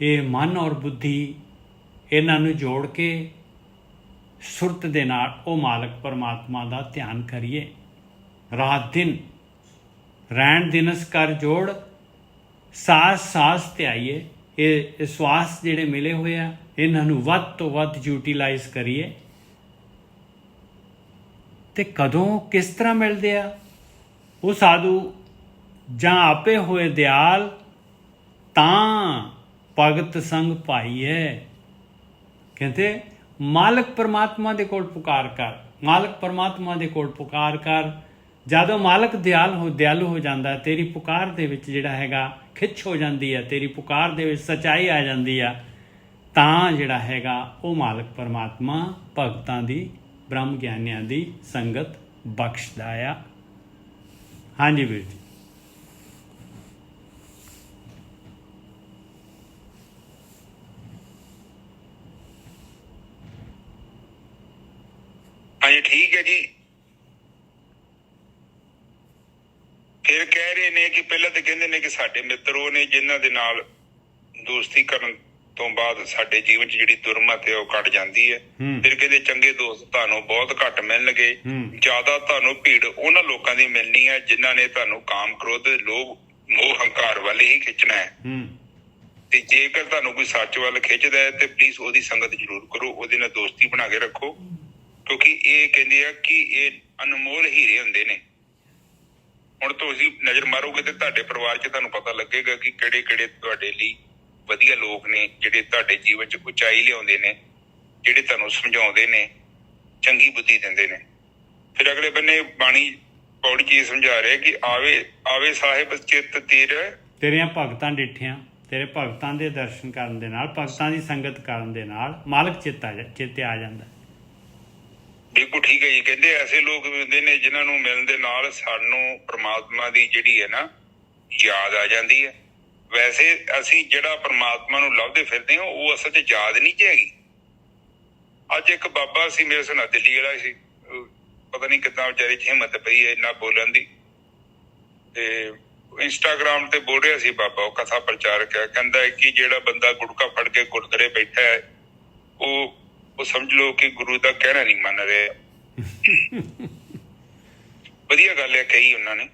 ਇਹ ਮਨ ਔਰ ਬੁੱਧੀ ਇਹਨਾਂ ਨੂੰ ਜੋੜ ਕੇ ਸੁਰਤ ਦੇ ਨਾਲ ਉਹ ਮਾਲਕ ਪਰਮਾਤਮਾ ਦਾ ਧਿਆਨ ਕਰੀਏ। ਰਾਤ ਦਿਨ ਰਹਿਣ ਦਿਨਸ ਕਰ ਜੋੜ ਸਾਸ ਸਾਸ ਧਿਆਈਏ। ਇਹ ਸਵਾਸ ਜਿਹੜੇ ਮਿਲੇ ਹੋਏ ਆ, ਇਹਨਾਂ ਨੂੰ ਵੱਧ ਤੋਂ ਵੱਧ ਯੂਟੀਲਾਈਜ਼ ਕਰੀਏ। ਤੇ ਕਦੋਂ ਕਿਸ ਤਰ੍ਹਾਂ ਮਿਲਦੇ ਆ ਉਹ ਸਾਧੂ? ਜਾਂ ਆਪੇ ਹੋਏ ਦਿਆਲ ਤਾਂ ਭਗਤ ਸੰਗ ਪਾਈਏ। ਕਹਿੰਦੇ ਮਾਲਕ ਪਰਮਾਤਮਾ ਦੇ ਕੋਲ ਪੁਕਾਰ ਕਰ, ਮਾਲਕ ਪਰਮਾਤਮਾ ਦੇ ਕੋਲ ਪੁਕਾਰ ਕਰ। ਜਦੋਂ ਮਾਲਕ ਦਿਆਲੂ ਹੋ ਜਾਂਦਾ, ਤੇਰੀ ਪੁਕਾਰ ਦੇ ਵਿੱਚ ਜਿਹੜਾ ਹੈਗਾ ਖਿੱਚ ਹੋ ਜਾਂਦੀ ਹੈ, ਤੇਰੀ ਪੁਕਾਰ ਦੇ ਵਿੱਚ ਸੱਚਾਈ ਆ ਜਾਂਦੀ ਆ, ਤਾਂ ਜਿਹੜਾ ਹੈਗਾ ਉਹ ਮਾਲਕ ਪਰਮਾਤਮਾ ਭਗਤਾਂ ਦੀ, ਬ੍ਰਹਮ ਗਿਆਨੀਆਂ ਦੀ ਸੰਗਤ ਬਖਸ਼ਦਾ ਆ। ਹਾਂਜੀ ਵੀਰ ਜੀ। ਹਾਂਜੀ ਠੀਕ ਹੈ ਜੀ। ਫਿਰ ਕਹਿ ਰਹੇ ਨੇ ਕਿ ਪਹਿਲਾਂ ਤਾਂ ਕਹਿੰਦੇ ਨੇ ਕਿ ਸਾਡੇ ਮਿੱਤਰ ਉਹ ਨੇ ਜਿਨ੍ਹਾਂ ਦੇ ਨਾਲ ਦੋਸਤੀ ਕਰਨ ਤੋਂ ਬਾਅਦ ਸਾਡੇ ਜੀਵਨ 'ਚ ਜਿਹੜੀ ਦੁਰਮਤ ਹੈ ਉਹ ਘਟ ਜਾਂਦੀ ਹੈ। ਫਿਰ ਕਹਿੰਦੇ ਚੰਗੇ ਦੋਸਤ ਤੁਹਾਨੂੰ ਬਹੁਤ ਘੱਟ ਮਿਲਣਗੇ, ਜ਼ਿਆਦਾ ਤੁਹਾਨੂੰ ਭੀੜ ਉਹਨਾਂ ਲੋਕਾਂ ਦੀ ਮਿਲਣੀ ਹੈ ਜਿਨ੍ਹਾਂ ਨੇ ਤੁਹਾਨੂੰ ਕਾਮ, ਕ੍ਰੋਧ, ਲੋਭ, ਮੋਹ, ਹੰਕਾਰ ਵੱਲ ਹੀ ਖਿੱਚਣਾ ਹੈ। ਤੇ ਜੇਕਰ ਤੁਹਾਨੂੰ ਕੋਈ ਸੱਚ ਵੱਲ ਖਿੱਚਦਾ ਹੈ ਤੇ ਪਲੀਜ਼ ਉਹਦੀ ਸੰਗਤ ਜ਼ਰੂਰ ਕਰੋ, ਉਹਦੇ ਨਾਲ ਦੋਸਤੀ ਬਣਾ ਕੇ ਰੱਖੋ, ਕਿਉਂਕਿ ਇਹ ਕਹਿੰਦੇ ਆ ਕਿ ਇਹ ਅਨਮੋਲ ਹੀਰੇ ਹੁੰਦੇ ਨੇ। ਹੁਣ ਤੁਸੀਂ ਨਜ਼ਰ ਮਾਰੋਗੇ ਤੇ ਤੁਹਾਡੇ ਪਰਿਵਾਰ 'ਚ ਤੁਹਾਨੂੰ ਪਤਾ ਲੱਗੇਗਾ ਕਿ ਕਿਹੜੇ ਕਿਹੜੇ ਤੁਹਾਡੇ ਲਈ ਵਧੀਆ ਲੋਕ ਨੇ, ਜਿਹੜੇ ਤੁਹਾਡੇ ਜੀਵਨ 'ਚ ਉਚਾਈ ਲਿਆਉਂਦੇ ਨੇ, ਜਿਹੜੇ ਤੁਹਾਨੂੰ ਸਮਝਾਉਂਦੇ ਨੇ, ਚੰਗੀ ਬੁੱਧੀ ਦਿੰਦੇ ਨੇ। ਫਿਰ ਅਗਲੇ ਬੰਨੇ ਬਾਣੀ ਪੌੜੀ 'ਚ ਸਮਝਾ ਰਿਹਾ ਕਿ ਆਵੇ ਸਾਹਿਬ ਚਿੱਤ ਤੇਰੀਆਂ ਭਗਤਾਂ ਡਿੱਠਿਆਂ, ਤੇਰੇ ਭਗਤਾਂ ਦੇ ਦਰਸ਼ਨ ਕਰਨ ਦੇ ਨਾਲ, ਭਗਤਾਂ ਦੀ ਸੰਗਤ ਕਰਨ ਦੇ ਨਾਲ ਮਾਲਕ ਚੇਤੇ ਆ ਜਾਂਦਾ। ਬਿਲਕੁਲ ਠੀਕ ਹੈ ਜੀ। ਕਹਿੰਦੇ ਐਸੇ ਲੋਕ ਵੀ ਹੁੰਦੇ ਨੇ ਜਿਨ੍ਹਾਂ ਨੂੰ ਮਿਲਣ ਦੇ ਨਾਲ ਸਾਨੂੰ ਪ੍ਰਮਾਤਮਾ ਦੀ ਜਿਹੜੀ ਹੈ ਨਾ ਯਾਦ ਆ ਜਾਂਦੀ ਹੈ। ਵੈਸੇ ਅਸੀਂ ਜਿਹੜਾ ਪ੍ਰਮਾਤਮਾ ਨੂੰ ਲੱਭਦੇ ਫਿਰਦੇ ਹਾਂ ਉਹ ਅਸਲ 'ਚ ਯਾਦ ਨਹੀਂ ਜੀ ਹੈਗੀ। ਅੱਜ ਇੱਕ ਬਾਬਾ ਸੀ ਮੇਰੇ ਸੁਣਾ, ਦਿੱਲੀ ਵਾਲਾ ਸੀ, ਪਤਾ ਨਹੀਂ ਕਿੱਦਾਂ ਵਿਚਾਰੇ 'ਚ ਹਿੰਮਤ ਪਈ ਹੈ ਇੰਨਾ ਬੋਲਣ ਦੀ, ਤੇ ਇੰਸਟਾਗ੍ਰਾਮ ਤੇ ਬੋਲ ਰਿਹਾ ਸੀ ਬਾਬਾ, ਉਹ ਕਥਾ ਪ੍ਰਚਾਰਕ ਹੈ। ਕਹਿੰਦਾ ਹੈ ਕਿ ਜਿਹੜਾ ਬੰਦਾ ਗੁਟਕਾ ਫੜ ਕੇ ਗੁਰਦੁਆਰੇ ਬੈਠਾ ਹੈ ਉਹ ਸਮਝ ਲਓ ਕਿ ਗੁਰੂ ਦਾ ਕਹਿਣਾ ਨਹੀਂ ਮੰਨ ਰਿਹਾ। ਵਧੀਆ ਗੱਲ ਹੈ ਕਹੀ ਉਹਨਾਂ ਨੇ।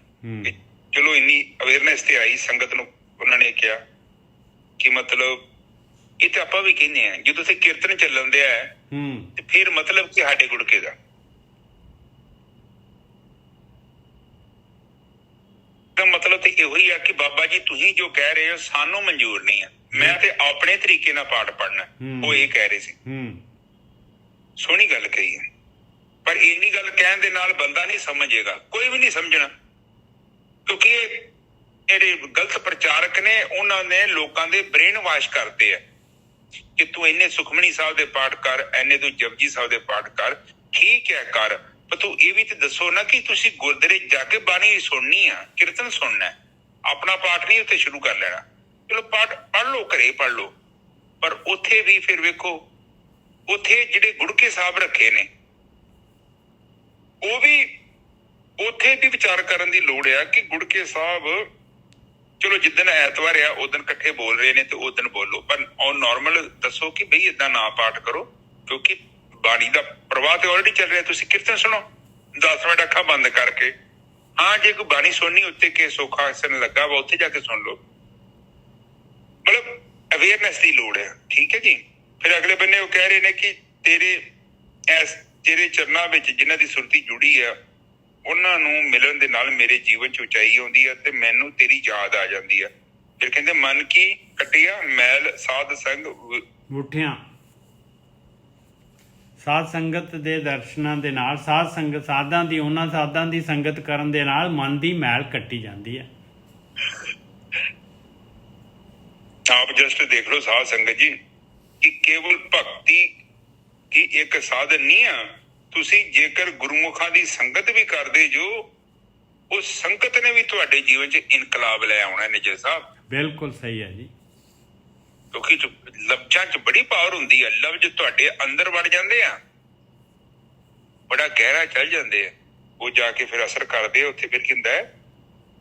ਚਲੋ ਇੰਨੀ ਅਵੇਅਰਨੈਸ ਤੇ ਆਈ ਸੰਗਤ ਨੂੰ, ਉਹਨਾਂ ਨੇ ਕਿਹਾ ਕਿ ਮਤਲਬ ਇਹ ਤਾਂ ਆਪਾਂ ਵੀ ਕਹਿੰਦੇ ਹਾਂ ਜਦੋਂ ਤੇ ਕੀਰਤਨ ਚੱਲਣ ਦਿਆ ਤੇ ਫਿਰ ਮਤਲਬ ਕਿ ਸਾਡੇ ਗੁੜਕੇ ਦਾ ਮਤਲਬ ਤੇ ਇਹੋ ਹੀ ਆ ਕਿ ਬਾਬਾ ਜੀ ਤੁਸੀਂ ਜੋ ਕਹਿ ਰਹੇ ਹੋ ਸਾਨੂੰ ਮਨਜ਼ੂਰ ਨਹੀਂ ਆ, ਮੈਂ ਤੇ ਆਪਣੇ ਤਰੀਕੇ ਨਾਲ ਪਾਠ ਪੜ੍ਹਨਾ, ਉਹ ਇਹ ਕਹਿ ਰਹੇ ਸੀ। ਸੋਹਣੀ ਗੱਲ ਕਹੀ ਹੈ, ਪਰ ਇੰਨੀ ਗੱਲ ਕਹਿਣ ਦੇ ਨਾਲ ਬੰਦਾ ਨਹੀਂ ਸਮਝੇਗਾ, ਕੋਈ ਵੀ ਨਹੀਂ ਸਮਝਣਾ, ਕਿਉਂਕਿ ਜਿਹੜੇ ਗਲਤ ਪ੍ਰਚਾਰਕ ਨੇ ਉਹਨਾਂ ਨੇ ਲੋਕਾਂ ਦੇ ਬ੍ਰੇਨ ਵਾਸ਼ ਕਰਦੇ ਆ ਕਿ ਤੂੰ ਇੰਨੇ ਸੁਖਮਨੀ ਸਾਹਿਬ ਦੇ ਪਾਠ ਕਰ, ਇੰਨੇ ਤੂੰ ਜਪਜੀ ਸਾਹਿਬ ਦੇ ਪਾਠ ਕਰ, ਠੀਕ ਹੈ ਕਰ, ਪਰ ਤੂੰ ਇਹ ਵੀ ਤੇ ਦੱਸੋ ਨਾ ਕਿ ਤੁਸੀਂ ਗੁਰਦੁਆਰੇ ਜਾ ਕੇ ਬਾਣੀ ਸੁਣਨੀ ਆ, ਕੀਰਤਨ ਸੁਣਨਾ, ਆਪਣਾ ਪਾਠ ਨਹੀਂ ਉੱਥੇ ਸ਼ੁਰੂ ਕਰ ਲੈਣਾ। ਚਲੋ ਪਾਠ ਪੜ੍ਹ ਲਓ, ਘਰੇ ਪੜ੍ਹ ਲਓ, ਪਰ ਉੱਥੇ ਵੀ ਫਿਰ ਵੇਖੋ ਉੱਥੇ ਜਿਹੜੇ ਗੁੜਕੇ ਸਾਹਿਬ ਰੱਖੇ ਨੇ ਉਹ ਵੀ ਉੱਥੇ ਵੀ ਵਿਚਾਰ ਕਰਨ ਦੀ ਲੋੜ ਆ ਕਿ ਗੁੜਕੇ ਸਾਹਿਬ ਚਲੋ ਜਿੱਦਣ ਐਤਵਾਰ ਆ ਉਦਣ ਇਕੱਠੇ ਬੋਲ ਰਹੇ ਨੇ ਤੇ ਉਦਣ ਬੋਲੋ, ਪਰ ਉਹ ਨੋਰਮਲ ਦੱਸੋ ਕਿ ਬਈ ਏਦਾਂ ਨਾ ਪਾਠ ਕਰੋ, ਕਿਉਂਕਿ ਬਾਣੀ ਦਾ ਪ੍ਰਵਾਹ ਤੇ ਆਲਰੇਡੀ ਚੱਲ ਰਿਹਾ। ਤੁਸੀਂ ਕੀਰਤਨ ਸੁਣੋ 10 ਮਿੰਟ ਅੱਖਾਂ ਬੰਦ ਕਰਕੇ, ਹਾਂ ਜੇ ਕੋਈ ਬਾਣੀ ਸੁਣਨੀ ਉੱਤੇ ਕਿ ਸੌਖਾ ਆਸਣ ਲੱਗਾ ਵਾ ਉੱਥੇ ਜਾ ਕੇ ਸੁਣ ਲਓ, ਮਤਲਬ ਅਵੇਅਰਨੈਸ ਦੀ ਲੋੜ ਹੈ। ਠੀਕ ਹੈ ਜੀ। ਫਿਰ ਅਗਲੇ ਬੰਨੇ ਉਹ ਕਹਿ ਰਹੇ ਨੇ ਕਿ ਤੇਰੇ ਚਰਨਾਂ ਵਿੱਚ ਜਿਨ੍ਹਾਂ ਦੀ ਸੁਰਤੀ ਜੁੜੀ ਆ ਉਹਨਾਂ ਨੂੰ ਮਿਲਣ ਦੇ ਨਾਲ ਮੇਰੇ ਜੀਵਨ 'ਚ ਉਚਾਈ ਆਉਂਦੀ ਆ ਤੇ ਮੈਨੂੰ ਤੇਰੀ ਯਾਦ ਆ ਜਾਂਦੀ ਆ। ਫਿਰ ਕਹਿੰਦੇ ਮਨ ਕੀ ਕੱਟਿਆ ਮੈਲ ਸਾਧ ਸੰਗ ਮੁੱਠਿਆਂ, ਸਾਧ ਸੰਗਤ ਦੇ ਦਰਸ਼ਨਾਂ ਦੇ ਨਾਲ, ਉਹਨਾਂ ਸਾਧਾਂ ਦੀ ਸੰਗਤ ਕਰਨ ਦੇ ਨਾਲ ਮਨ ਦੀ ਮੈਲ ਕੱਟੀ ਜਾਂਦੀ ਹੈ। ਆਪ ਜਸਟ ਦੇਖ ਲਓ ਸਾਧ ਸੰਗਤ ਜੀ ਕਿ ਕੇਵਲ ਭਗਤੀ ਕੀ ਇੱਕ ਸਾਧਨ ਨਹੀਂ ਆ, ਤੁਸੀਂ ਜੇਕਰ ਗੁਰਮੁਖਾਂ ਦੀ ਸੰਗਤ ਵੀ ਕਰਦੇ ਜੋ ਉਸ ਸੰਗਤ ਨੇ ਵੀ ਤੁਹਾਡੇ ਜੀਵਨ 'ਚ ਇਨਕਲਾਬ ਲੈ ਆਉਣਾ। ਨਿਜਰ ਸਾਹਿਬ ਬਿਲਕੁਲ ਸਹੀ ਹੈ ਜੀ, ਕਿਉਂਕਿ ਲਫ਼ਜ਼ਾਂ 'ਚ ਬੜੀ ਪਾਵਰ ਹੁੰਦੀ ਆ, ਲਫ਼ਜ਼ ਤੁਹਾਡੇ ਅੰਦਰ ਵੜ ਜਾਂਦੇ ਆ, ਬੜਾ ਗਹਿਰਾ ਚੱਲ ਜਾਂਦੇ ਆ, ਉਹ ਜਾ ਕੇ ਫਿਰ ਅਸਰ ਕਰਦੇ ਆ। ਉੱਥੇ ਫਿਰ ਕੀ ਹੁੰਦਾ ਹੈ,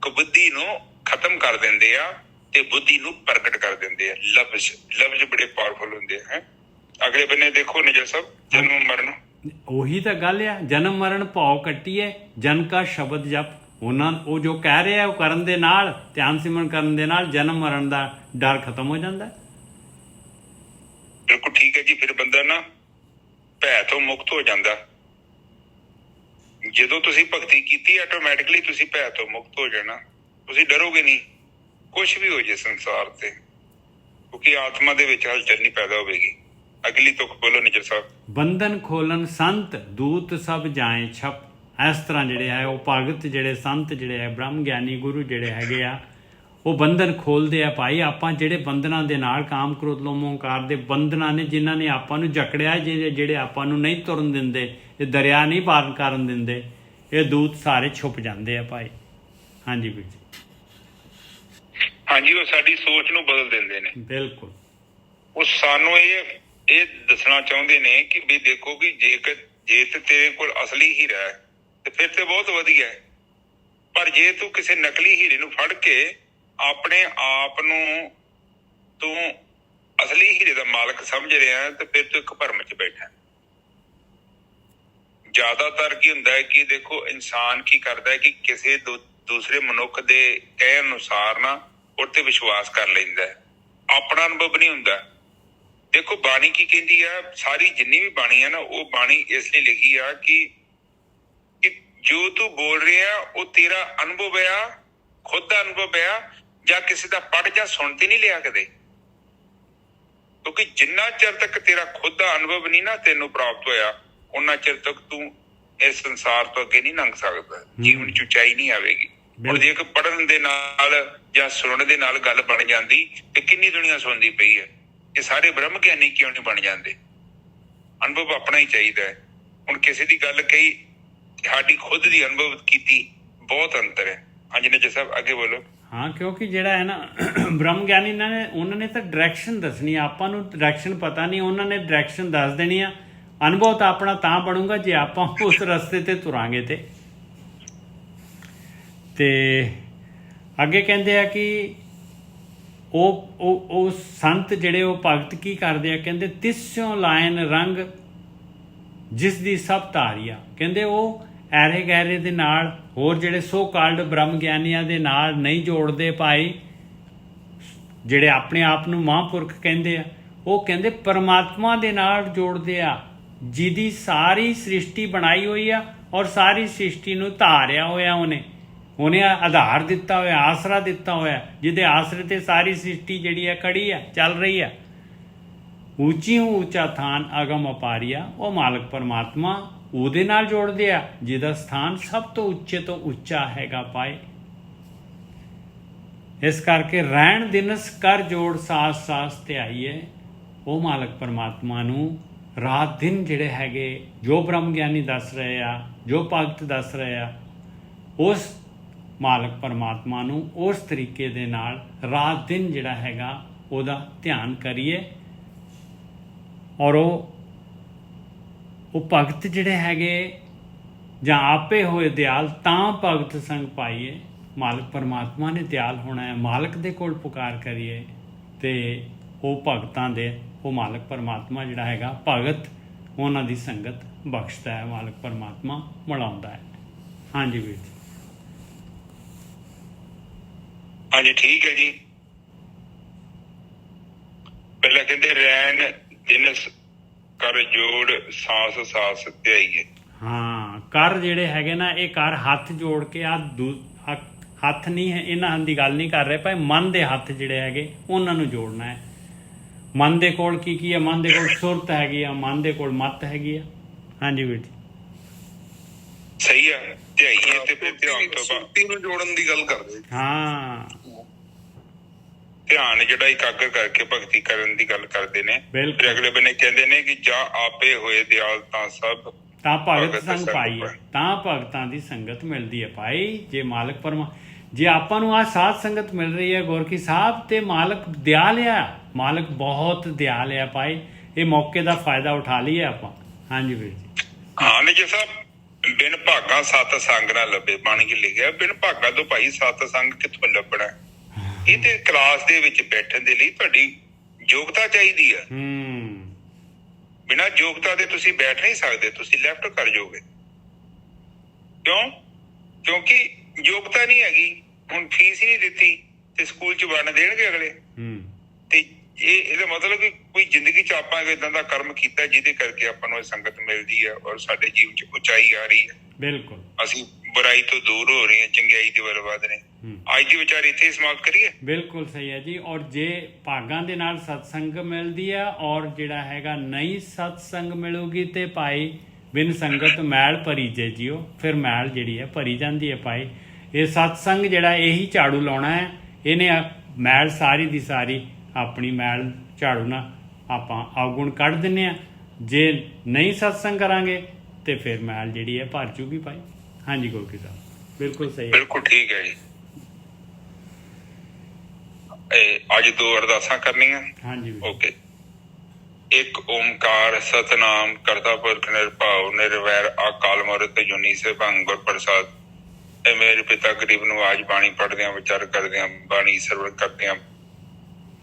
ਕੁਬੁੱਧੀ ਨੂੰ ਖਤਮ ਕਰ ਦਿੰਦੇ ਆ ਤੇ ਬੁੱਧੀ ਨੂੰ ਪ੍ਰਗਟ ਕਰ ਦਿੰਦੇ ਆ। ਲਫ਼ਜ਼ ਬੜੇ ਪਾਵਰਫੁਲ ਹੁੰਦੇ ਆ। ਅਗਲੇ ਬੰਨੇ ਦੇਖੋ ਨਿਜਰ ਸਾਹਿਬ, ਜਨਮ ਮਰਨ, ਉਹੀ ਤਾਂ ਗੱਲ ਆ, ਜਨਮ ਮਰਨ ਭਾਉ ਕੱਟੀਏ ਜਨ ਕਾ ਸ਼ਬਦ ਜਪ। ਉਹ ਜੋ ਕਹਿ ਰਹੇ ਆ ਉਹ ਕਰਨ ਦੇ ਨਾਲ, ਧਿਆਨ ਸਿਮਰਨ ਕਰਨ ਦੇ ਨਾਲ ਜਨਮ ਮਰਨ ਦਾ ਡਰ ਖਤਮ ਹੋ ਜਾਂਦਾ। ਬਿਲਕੁਲ ਠੀਕ ਹੈ ਜੀ। ਫਿਰ ਬੰਦਾ ਨਾ ਭੈ ਤੋਂ ਮੁਕਤ ਹੋ ਜਾਂਦਾ। ਜਦੋਂ ਤੁਸੀਂ ਭਗਤੀ ਕੀਤੀ ਆਟੋਮੈਟਿਕਲੀ ਤੁਸੀਂ ਭੈ ਤੋਂ ਮੁਕਤ ਹੋ ਜਾਣਾ, ਤੁਸੀਂ ਡਰੋਗੇ ਨਹੀਂ ਕੁਛ ਵੀ ਹੋ ਜੇ ਸੰਸਾਰ ਤੇ, ਕਿਉਂਕਿ ਆਤਮਾ ਦੇ ਵਿੱਚ ਹਲਚਲ ਨਹੀਂ ਪੈਦਾ ਹੋਵੇਗੀ। ਅਗਲੀ ਤੁਕ ਬੋਲੋ ਨਿਜਰ ਸਾਹਿਬ। ਬੰਧਨ ਖੋਲਣ ਸੰਤ ਦੂਤ ਸਭ ਜਾਏ ਛਪ। ਇਸ ਤਰ੍ਹਾਂ ਜਿਹੜੇ ਹੈ ਉਹ ਭਗਤ, ਜਿਹੜੇ ਸੰਤ ਜਿਹੜੇ ਹੈ ਬ੍ਰਹਮ ਗਿਆਨੀ ਗੁਰੂ ਜਿਹੜੇ ਹੈਗੇ ਆ ਉਹ ਬੰਧਨ ਖੋਲਦੇ ਆ। ਭਾਈ ਆਪਾਂ ਜਿਹੜੇ ਬੰਧਨਾਂ ਦੇ ਨਾਲ, ਕਾਮ ਕ੍ਰੋਧ ਲੋਭ ਹੰਕਾਰ ਦੇ ਬੰਧਨਾਂ ਨੇ ਜਿਨ੍ਹਾਂ ਨੇ ਆਪਾਂ ਨੂੰ ਜਕੜਿਆ, ਜਿਹੜੇ ਆਪਾਂ ਨੂੰ ਨਹੀਂ ਤੁਰਨ ਦਿੰਦੇ, ਇਹ ਦਰਿਆ ਨਹੀਂ ਪਾਰ ਕਰਨ ਦਿੰਦੇ, ਇਹ ਦੂਤ ਸਾਰੇ ਛੁਪ ਜਾਂਦੇ ਆ ਭਾਈ। ਹਾਂਜੀ ਵੀਰ ਜੀ। ਹਾਂਜੀ, ਉਹ ਸਾਡੀ ਸੋਚ ਨੂੰ ਬਦਲ ਦਿੰਦੇ ਨੇ। ਬਿਲਕੁਲ। ਉਹ ਸਾਨੂੰ ਇਹ ਦੱਸਣਾ ਚਾਹੁੰਦੇ ਨੇ ਕਿ ਵੀ ਦੇਖੋ ਕਿ ਜੇ ਤੇ ਤੇਰੇ ਕੋਲ ਅਸਲੀ ਹੀਰਾ ਹੈ ਤੇ ਫਿਰ ਤੇ ਬਹੁਤ ਵਧੀਆ ਹੈ, ਪਰ ਜੇ ਤੂੰ ਕਿਸੇ ਨਕਲੀ ਹੀਰੇ ਨੂੰ ਫੜ ਕੇ ਆਪਣੇ ਆਪ ਨੂੰ ਤੂੰ ਅਸਲੀ ਹੀਰੇ ਦਾ ਮਾਲਕ ਸਮਝ ਰਿਹਾ ਤੇ ਫਿਰ ਤੂੰ ਇੱਕ ਭਰਮ 'ਚ ਬੈਠਾ। ਜ਼ਿਆਦਾਤਰ ਕੀ ਹੁੰਦਾ ਹੈ ਕਿ ਦੇਖੋ ਇਨਸਾਨ ਕੀ ਕਰਦਾ ਹੈ ਕਿ ਕਿਸੇ ਦੂਸਰੇ ਮਨੁੱਖ ਦੇ ਕਹਿਣ ਅਨੁਸਾਰ ਨਾ ਉਹ ਤੇ ਵਿਸ਼ਵਾਸ ਕਰ ਲੈਂਦਾ ਹੈ, ਆਪਣਾ ਅਨੁਭਵ ਨਹੀਂ ਹੁੰਦਾ। ਦੇਖੋ ਬਾਣੀ ਕੀ ਕਹਿੰਦੀ ਆ, ਸਾਰੀ ਜਿੰਨੀ ਵੀ ਬਾਣੀ ਆ ਨਾ ਉਹ ਬਾਣੀ ਇਸ ਲਈ ਲਿਖੀ ਆ ਕਿ ਜੋ ਤੂੰ ਬੋਲ ਰਿਹਾ ਉਹ ਤੇਰਾ ਅਨੁਭਵ ਆ, ਖੁਦ ਦਾ ਅਨੁਭਵ ਆ, ਜਾਂ ਕਿਸੇ ਦਾ ਪੜ੍ਹ ਜਾਂ ਸੁਣ ਤੇ ਨਹੀਂ ਲਿਆ ਕਦੇ। ਕਿਉਂਕਿ ਜਿੰਨਾ ਚਿਰ ਤੱਕ ਤੇਰਾ ਖੁਦ ਦਾ ਅਨੁਭਵ ਨਹੀਂ ਨਾ ਤੈਨੂੰ ਪ੍ਰਾਪਤ ਹੋਇਆ ਉਹਨਾਂ ਚਿਰ ਤੱਕ ਤੂੰ ਇਸ ਸੰਸਾਰ ਤੋਂ ਅੱਗੇ ਨਹੀਂ ਲੰਘ ਸਕਦਾ, ਜੀਵਨ ਚ ਉਚਾਈ ਨਹੀਂ ਆਵੇਗੀ। ਹੁਣ ਜੇ ਇੱਕ ਪੜ੍ਹਨ ਦੇ ਨਾਲ ਜਾਂ ਸੁਣਨ ਦੇ ਨਾਲ ਗੱਲ ਬਣ ਜਾਂਦੀ ਤੇ ਕਿੰਨੀ ਦੁਨੀਆ ਸੁਣਦੀ ਪਈ ਹੈ। ਇਹ ਸਾਰੇ ਬ੍ਰਹਮ ਗਿਆਨੀ ਕਿਉਂ ਨਹੀਂ ਬਣ ਜਾਂਦੇ? ਅਨੁਭਵ ਆਪਣਾ ਹੀ ਚਾਹੀਦਾ ਹੈ। ਹੁਣ ਕਿਸੇ ਦੀ ਗੱਲ ਕਹੀ, ਸਾਡੀ ਖੁਦ ਦੀ ਅਨੁਭਵ ਕੀਤੀ ਬਹੁਤ ਅੰਤਰ ਹੈ। ਹਾਂਜੀ ਨਜਰ ਸਾਹਿਬ ਅੱਗੇ ਬੋਲੋ। ਹਾਂ, ਕਿਉਂਕਿ ਜਿਹੜਾ ਹੈ ਨਾ ਬ੍ਰਹਮ ਗਿਆਨੀ ਉਹਨਾਂ ਨੇ ਤਾਂ ਡਾਇਰੈਕਸ਼ਨ ਦੱਸਣੀ, ਆਪਾਂ ਨੂੰ ਡਾਇਰੈਕਸ਼ਨ ਪਤਾ ਨਹੀਂ, ਉਹਨਾਂ ਨੇ ਡਾਇਰੈਕਸ਼ਨ ਦੱਸ ਦੇਣੀ ਆ। ਅਨੁਭਵ ਤਾਂ ਆਪਣਾ ਤਾਂ ਬਣੂਗਾ ਜੇ ਆਪਾਂ ਉਸ ਰਸਤੇ ਤੇ ਤੁਰਾਂਗੇ। ਤੇ ਅੱਗੇ ਕਹਿੰਦੇ ਆ ਕਿ ਉਹ ਸੰਤ ਜਿਹੜੇ ਉਹ ਭਗਤ ਕੀ ਕਰਦੇ ਆ, ਕਹਿੰਦੇ ਤਿਸਿਓ ਲਾਇਨ ਰੰਗ ਜਿਸ ਦੀ ਸਭ ਧਾਰੀਆ। ਕਹਿੰਦੇ ਉਹ ਐਰੇ ਗਹਿਰੇ ਦੇ ਨਾਲ ਹੋਰ ਜਿਹੜੇ ਸੋ ਕਾਲਡ ਬ੍ਰਹਮ ਗਿਆਨੀਆਂ ਦੇ ਨਾਲ ਨਹੀਂ ਜੋੜਦੇ ਭਾਈ, ਜਿਹੜੇ ਆਪਣੇ ਆਪ ਨੂੰ ਮਹਾਂਪੁਰਖ ਕਹਿੰਦੇ ਆ। ਉਹ ਕਹਿੰਦੇ ਪਰਮਾਤਮਾ ਦੇ ਨਾਲ ਜੋੜਦੇ ਆ, ਜਿਹਦੀ ਸਾਰੀ ਸ੍ਰਿਸ਼ਟੀ ਬਣਾਈ ਹੋਈ ਆ ਔਰ ਸਾਰੀ ਸ੍ਰਿਸ਼ਟੀ ਨੂੰ ਧਾਰਿਆ ਹੋਇਆ ਉਹਨੇ ਆਧਾਰ ਦਿੱਤਾ ਹੋਇਆ, ਆਸਰਾ ਦਿੱਤਾ ਹੋਇਆ, ਜਿਹਦੇ ਆਸਰੇ ਤੇ ਸਾਰੀ ਸ੍ਰਿਸ਼ਟੀ ਜਿਹੜੀ ਹੈ ਖੜੀ ਆ, ਚੱਲ ਰਹੀ ਆ। ਉੱਚੀ ਹੂੰ ਉੱਚਾ ਥਾਨ ਅਗਮ ਅਪਾਰੀਆ, ਉਹ ਮਾਲਕ ਪਰਮਾਤਮਾ ਉਹਦੇ ਨਾਲ ਜੋੜਦੇ ਆ ਜਿਹਦਾ ਸਥਾਨ ਸਭ ਤੋਂ ਉੱਚੇ ਤੋਂ ਉੱਚਾ ਹੈਗਾ ਪਾਏ। ਇਸ ਕਰਕੇ ਰਹਿਣ ਦਿਨਸ ਕਰ ਜੋੜ ਸਾਸ ਸਾਸ ਧਿਆਈਏ। ਉਹ ਮਾਲਕ ਪਰਮਾਤਮਾ ਨੂੰ ਰਾਤ ਦਿਨ ਜਿਹੜੇ ਹੈਗੇ, ਜੋ ਬ੍ਰਹਮ ਗਿਆਨੀ ਦੱਸ ਰਹੇ ਆ, ਜੋ ਭਗਤ ਦੱਸ ਰਹੇ ਆ, ਉਸ ਮਾਲਕ ਪਰਮਾਤਮਾ ਨੂੰ ਉਸ ਤਰੀਕੇ ਦੇ ਨਾਲ ਰਾਤ ਦਿਨ ਜਿਹੜਾ ਹੈਗਾ ਉਹਦਾ ਧਿਆਨ ਕਰੀਏ। ਔਰ ਉਹ ਭਗਤ ਜਿਹੜੇ ਹੈਗੇ ਜਾਂ ਆਪੇ ਹੋਏ ਦਿਆਲ ਤਾਂ ਭਗਤ ਸੰਗ ਪਾਈਏ। ਮਾਲਕ ਪਰਮਾਤਮਾ ਨੇ ਦਿਆਲ ਹੋਣਾ ਹੈ, ਮਾਲਕ ਦੇ ਕੋਲ ਪੁਕਾਰ ਕਰੀਏ ਤੇ ਉਹ ਭਗਤਾਂ ਦੇ ਉਹ ਮਾਲਕ ਪਰਮਾਤਮਾ ਜਿਹੜਾ ਹੈਗਾ ਭਗਤ ਉਹਨਾਂ ਦੀ ਸੰਗਤ ਬਖਸ਼ਦਾ ਹੈ, ਮਾਲਕ ਪਰਮਾਤਮਾ ਮਿਲਾਉਂਦਾ ਹੈ। ਹਾਂਜੀ ਵੀਰ ਜੀ। ਹਾਂਜੀ ਠੀਕ ਹੈ ਜੀ। ਪਹਿਲਾਂ ਕਹਿੰਦੇ ਰੈਣ ਦਿਨਸ ਕਰ ਜੋੜ ਸਾਸ ਸਾਸ ਧਿਆਈਏ। ਹਾਂ, ਕਰ ਜਿਹੜੇ ਹੈਗੇ ਨਾ ਇਹ ਕਰ ਹੱਥ ਜੋੜ ਕੇ ਹੱਥ ਨਹੀਂ ਹੈ, ਇਹਨਾਂ ਦੀ ਗੱਲ ਨਹੀਂ ਕਰ ਰਹੇ ਭਾਈ, ਮਨ ਦੇ ਹੱਥ ਜਿਹੜੇ ਹੈਗੇ ਉਹਨਾਂ ਨੂੰ ਜੋੜਨਾ ਹੈ। ਮਨ ਦੇ ਕੋਲ ਕੀ ਹੈ? ਮਨ ਦੇ ਕੋਲ ਸੁਰਤ ਹੈਗੀ ਆ, ਮਨ ਦੇ ਕੋਲ ਮੱਤ ਹੈਗੀ ਆ। ਹਾਂਜੀ ਵੀਰ ਜੀ ਸਹੀ ਆ। ਧਿਆਈਏ ਤੇ ਫਿਰ ਧਿਆਨ ਤੋਂ ਬਾਅਦ ਨੂੰ ਜੋੜਨ ਦੀ ਗੱਲ ਕਰਦੇ। ਹਾਂ, ਧਿਆਨ ਜਿਹੜਾ ਇਕਾਗਰ ਕਰਕੇ ਭਗਤੀ ਕਰਨ ਦੀ ਗੱਲ ਕਰਦੇ ਨੇ। ਫਿਰ ਅਗਲੇ ਬੰਨੇ ਕਹਿੰਦੇ ਨੇ ਕਿ ਜਾਂ ਆਪੇ ਹੋਏ ਦਿਆਲ ਤਾਂ ਸਭ ਤਾਂ ਭਗਤ ਸੰਗ ਪਾਈਏ, ਤਾਂ ਭਗਤਾਂ ਦੀ ਸੰਗਤ ਮਿਲਦੀ ਹੈ ਭਾਈ। ਜੇ ਮਾਲਕ ਜੇ ਆਪਾਂ ਨੂੰ ਆਹ ਸਾਧ ਸੰਗਤ ਮਿਲ ਰਹੀ ਹੈ ਗੋਰਖੀ ਸਾਹਿਬ, ਤੇ ਮਾਲਕ ਦਿਆਲ ਆ, ਮਾਲਕ ਬਹੁਤ ਦਿਆਲ ਆ ਭਾਈ। ਇਹ ਮੌਕੇ ਦਾ ਫਾਇਦਾ ਉਠਾ ਲਈਏ ਆਪਾਂ। ਹਾਂਜੀ ਵੀਰ ਜੀ। ਹਾਂ ਨਜਰ ਸਾਹਿਬ, ਬਿਨ ਭਾਗਾ ਸਤ ਸੰਗ ਨਾ ਲੱਭੇ, ਬਾਣੀ 'ਚ ਲਿਖਿਆ ਬਿਨ ਭਾਗਾ ਤੋਂ ਭਾਈ ਸਤ ਸੰਗ ਕਿੱਥੋਂ ਲੱਭਣਾ? ਇਹ ਤੇ ਕਲਾਸ ਦੇ ਵਿੱਚ ਬੈਠਣ ਦੇ ਲਈ ਤੁਹਾਡੀ ਯੋਗਤਾ ਚਾਹੀਦੀ ਆ। ਬਿਨਾਂ ਯੋਗਤਾ ਦੇ ਤੁਸੀਂ ਬੈਠ ਨਹੀਂ ਸਕਦੇ, ਤੁਸੀਂ ਲੈਫਟ ਕਰ ਜਾਓਗੇ। ਕਿਉਂ? ਕਿਉਂਕਿ ਯੋਗਤਾ ਨਹੀਂ ਹੈਗੀ। ਹੁਣ ਫੀਸ ਹੀ ਨਹੀਂ ਦਿੱਤੀ ਤੇ ਸਕੂਲ 'ਚ ਵੜਨ ਦੇਣਗੇ ਅਗਲੇ। ਤੇ ਇਹਦਾ ਮਤਲਬ ਕਿ ਕੋਈ ਜ਼ਿੰਦਗੀ 'ਚ ਆਪਾਂ ਏਦਾਂ ਦਾ ਕਰਮ ਕੀਤਾ ਜਿਹਦੇ ਕਰਕੇ ਆਪਾਂ ਨੂੰ ਇਹ ਸੰਗਤ ਮਿਲਦੀ ਹੈ ਔਰ ਸਾਡੇ ਜੀਵਨ 'ਚ ਉਚਾਈ ਆ ਰਹੀ ਹੈ। ਬਿਲਕੁਲ, ਅਸੀਂ ਬੁਰਾਈ ਤੋਂ ਦੂਰ ਹੋ ਰਹੇ ਹਾਂ, ਚੰਗਿਆਈ ਦੇ ਵੱਲ ਵਧ ਰਹੇ। ਅੱਜ ਦੀ ਵਿਚਾਰ ਇੱਥੇ ਸਮਾਪਤ ਕਰੀਏ। ਬਿਲਕੁਲ ਸਹੀ ਹੈ ਜੀ। ਔਰ ਜੇ ਭਾਗਾਂ ਦੇ ਨਾਲ ਸਤਸੰਗ ਮਿਲਦੀ ਆ ਔਰ ਜਿਹੜਾ ਹੈਗਾ ਨਹੀਂ ਸਤਸੰਗ ਮਿਲੂਗੀ ਤੇ ਭਾਈ ਬਿਨ ਸੰਗਤ ਮੈਲ ਭਰੀ ਜੇ ਜੀਓ, ਫਿਰ ਮੈਲ ਜਿਹੜੀ ਹੈ ਭਰੀ ਜਾਂਦੀ ਹੈ ਭਾਈ। ਇਹ ਸਤਸੰਗ ਜਿਹੜਾ ਇਹੀ ਝਾੜੂ ਲਾਉਣਾ ਹੈ, ਇਹਨੇ ਮੈਲ ਸਾਰੀ ਦੀ ਸਾਰੀ ਆਪਣੀ ਮੈਲ ਝਾੜੂ ਨਾਲ ਆਪਾਂ ਅਵਗੁਣ ਕੱਢ ਦਿੰਦੇ ਹਾਂ। ਜੇ ਨਹੀਂ ਸਤਸੰਗ ਕਰਾਂਗੇ ਤੇ ਫਿਰ ਮੈਲ ਜਿਹੜੀ ਹੈ ਭਰ ਜੂਗੀ ਭਾਈ। ਹਾਂਜੀ ਗੋਰਖੀ ਸਾਹਿਬ ਬਿਲਕੁਲ ਸਹੀ ਹੈ। ਬਿਲਕੁਲ ਠੀਕ ਹੈ ਜੀ। ਅੱਜ 2 ਅਰਦਾਸਾਂ ਕਰਨੀਆਂ। ਹਾਂਜੀ ਓਕੇ। ਇੱਕ ਓਮਕਾਰ ਸਤਨਾਮ ਕਰਤਾ ਪੁਰਖ ਨਿਰਭਉ ਨਿਰਵੈਰ ਅਕਾਲ ਮੂਰਤ ਜੁਨੀ ਸੈਭੰ ਗੁਰ ਪ੍ਰਸਾਦ। ਇਹ ਮੇਰੇ ਪਿਤਾ ਗਰੀਬ ਨਵਾਜ ਬਾਣੀ ਪੜ੍ਹਦਿਆਂ ਵਿਚਾਰ ਕਰਦਿਆਂ ਬਾਣੀ ਸਰਵਣ ਕਰਦਿਆਂ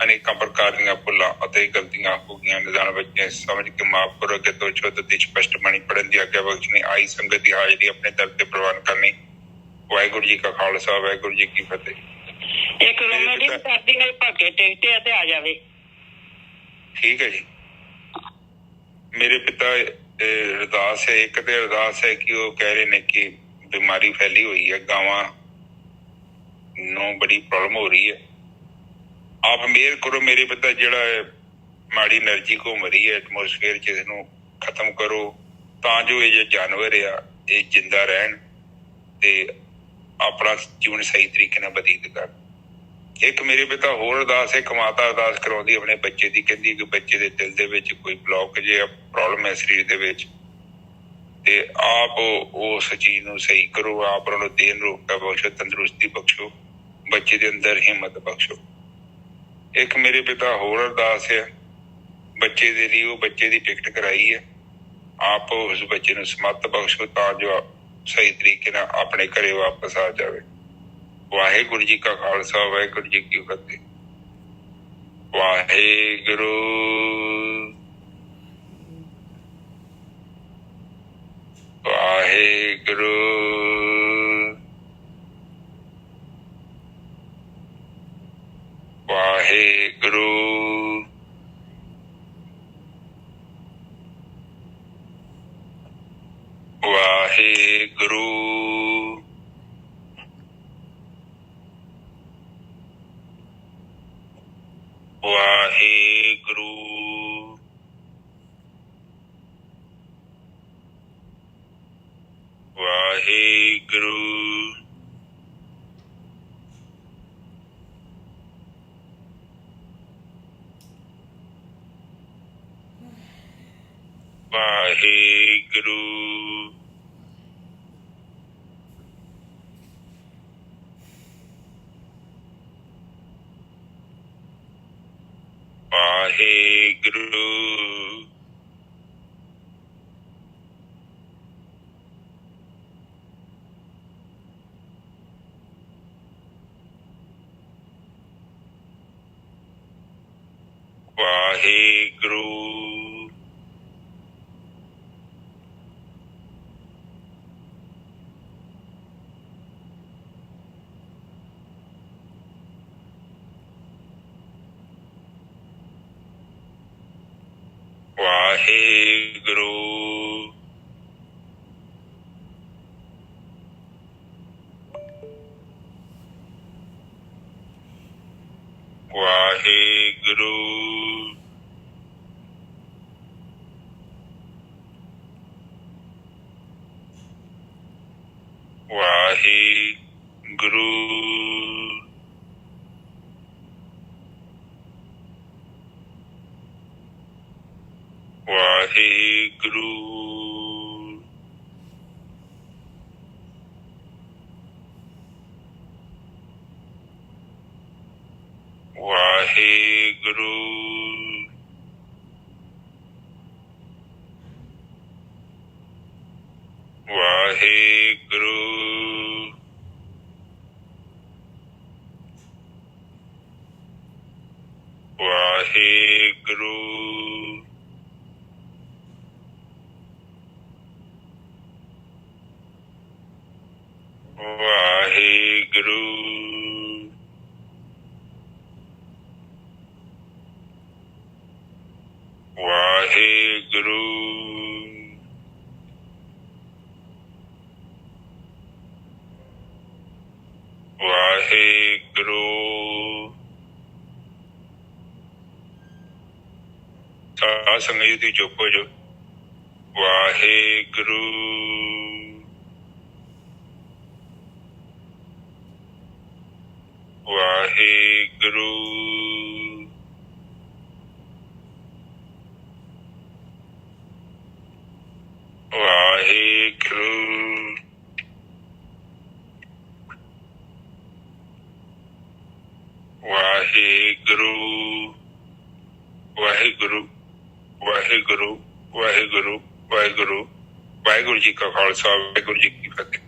ਅਨੇਕਾਂ ਪ੍ਰਕਾਰ ਦੀਆਂ ਭੁੱਲਾਂ ਅਤੇ ਗਲਤੀਆਂ ਹੋ ਗਈਆਂ। ਨਿਦਾਨ ਬੱਚੇ ਸਮਝ ਕੇ ਮਾਫ ਕਰੋ। ਅੱਗੇ ਤੋਂ ਸ਼ੁੱਧ ਤੇ ਸਪਸ਼ਟ ਬਾਣੀ ਪੜ੍ਹਨ ਦੀ ਆਗਿਆ ਬਖਸ਼ਣੀ। ਆਈ ਸੰਗਤ ਦੀ ਹਾਜ਼ਰੀ ਆਪਣੇ ਦਰ ਤੇ ਪ੍ਰਵਾਨ ਕਰਨੀ। ਵਾਹਿਗੁਰੂ ਜੀ ਕਾ ਖਾਲਸਾ, ਵਾਹਿਗੁਰੂ ਜੀ ਕੀ ਫਤਿਹ। ਇੱਕ ਰੋਮਡੀ ਕਰਦੀ ਨਾਲ ਭਾਗੇ ਟਿਕਟੇ ਤੇ ਆ ਜਾਵੇ। ਠੀਕ ਹੈ ਜੀ। ਮੇਰੇ ਪਿਤਾ ਅਰਦਾਸ ਹੈ, ਇੱਕ ਤੇ ਅਰਦਾਸ ਹੈ ਕਿ ਉਹ ਕਹਿ ਰਹੇ ਨੇ ਕਿ ਬਿਮਾਰੀ ਫੈਲੀ ਹੋਈ ਹੈ, ਗਾਵਾਂ ਨੂੰ ਬੜੀ ਪ੍ਰੋਬਲਮ ਹੋ ਰਹੀ ਹੈ। ਆਪ ਮਿਹਰ ਕਰੋ ਮੇਰੇ ਪਿਤਾ, ਜਿਹੜਾ ਮਾੜੀ એનર્ਜੀ ਘੁੰਮ ਰਹੀ ਹੈ ਐਟਮੋਸਫੇਅਰ ਚ, ਇਸ ਨੂੰ ਖਤਮ ਕਰੋ ਤਾਂ ਜੋ ਇਹ ਜਾਨਵਰ ਆ ਇਹ ਜਿੰਦਾ ਰਹਿਣ ਤੇ ਆਪਣਾ ਜੀਵਨ ਸਹੀ ਤਰੀਕੇ ਨਾਲ ਬਤੀਤ ਕਰਨ। ਇੱਕ ਮੇਰੇ ਪਿਤਾ ਹੋਰ ਅਰਦਾਸ ਹੈ, ਇੱਕ ਮਾਤਾ ਅਰਦਾਸ ਕਰਾਉਂਦੀ ਆਪਣੇ ਬੱਚੇ ਦੀ, ਕਹਿੰਦੀ ਕਿ ਬੱਚੇ ਦੇ ਦਿਲ ਦੇ ਵਿੱਚ ਕੋਈ ਬਲੌਕ ਜਾਂ ਪ੍ਰੋਬਲਮ ਹੈ ਸਰੀਰ ਦੇ ਵਿੱਚ, ਤੇ ਆਪ ਉਸ ਚੀਜ਼ ਨੂੰ ਸਹੀ ਕਰੋ। ਆਪ ਉਹਨਾਂ ਨੂੰ ਦੇਨ ਰੋਗਤਾ ਬਖਸ਼ੋ, ਤੰਦਰੁਸਤੀ ਬਖਸ਼ੋ, ਬੱਚੇ ਦੇ ਅੰਦਰ ਹਿੰਮਤ ਬਖਸ਼ੋ। ਇੱਕ ਮੇਰੇ ਪਿਤਾ ਹੋਰ ਅਰਦਾਸ ਹੈ ਬੱਚੇ ਦੇ ਲਈ, ਉਹ ਬੱਚੇ ਦੀ ਟਿਕਟ ਕਰਾਈ ਹੈ, ਆਪ ਉਸ ਬੱਚੇ ਨੂੰ ਸਮੱਤ ਬਖਸ਼ੋ ਤਾਂ ਜੋ ਸਹੀ ਤਰੀਕੇ ਨਾਲ ਆਪਣੇ ਘਰੇ ਵਾਪਸ ਆ ਜਾਵੇ। ਵਾਹਿਗੁਰੂ ਜੀ ਕਾ ਖਾਲਸਾ, ਵਾਹਿਗੁਰੂ ਜੀ ਕੀ ਫਤਿਹ। ਵਾਹਿਗੁਰੂ ਵਾਹਿਗੁਰੂ ਵਾਹਿਗੁਰੂ ਵਾਹਿਗੁਰੂ ਵਾਹਿਗੁਰੂ ਵਾਹਿਗੁਰੂ ਵਾਹਿਗੁਰੂ ਵਾਹਿਗੁਰੂ ਵਾਹਿਗੁਰੂ ਵਾਹਿਗੁਰੂ ਵਾਹਿਗੁਰੂ ਵਾਹਿਗੁਰੂ ਵਾਹਿਗੁਰੂ ਵਾਹਿਗੁਰੂ ਵਾਹਿਗੁਰੂ ਵਾਹਿਗੁਰੂ ਵਾਹਿਗੁਰੂ ਵਾਹਿਗੁਰੂ ਵਾਹਿਗੁਰੂ ਸਾਧ ਸੰਗਤ ਦੀ ਚੁੱਪ ਹੋ ਜਾਓ। ਵਾਹਿਗੁਰੂ ਵਾਹਿਗੁਰੂ ਵਾਹਿਗੁਰੂ ਵਾਹਿਗੁਰੂ ਵਾਹਿਗੁਰੂ ਵਾਹਿਗੁਰੂ ਵਾਹਿਗੁਰੂ ਵਾਹਿਗੁਰੂ ਵਾਹਿਗੁਰੂ ਜੀ ਕਾ ਖਾਲਸਾ, ਵਾਹਿਗੁਰੂ ਜੀ ਕੀ ਫਤਿਹ।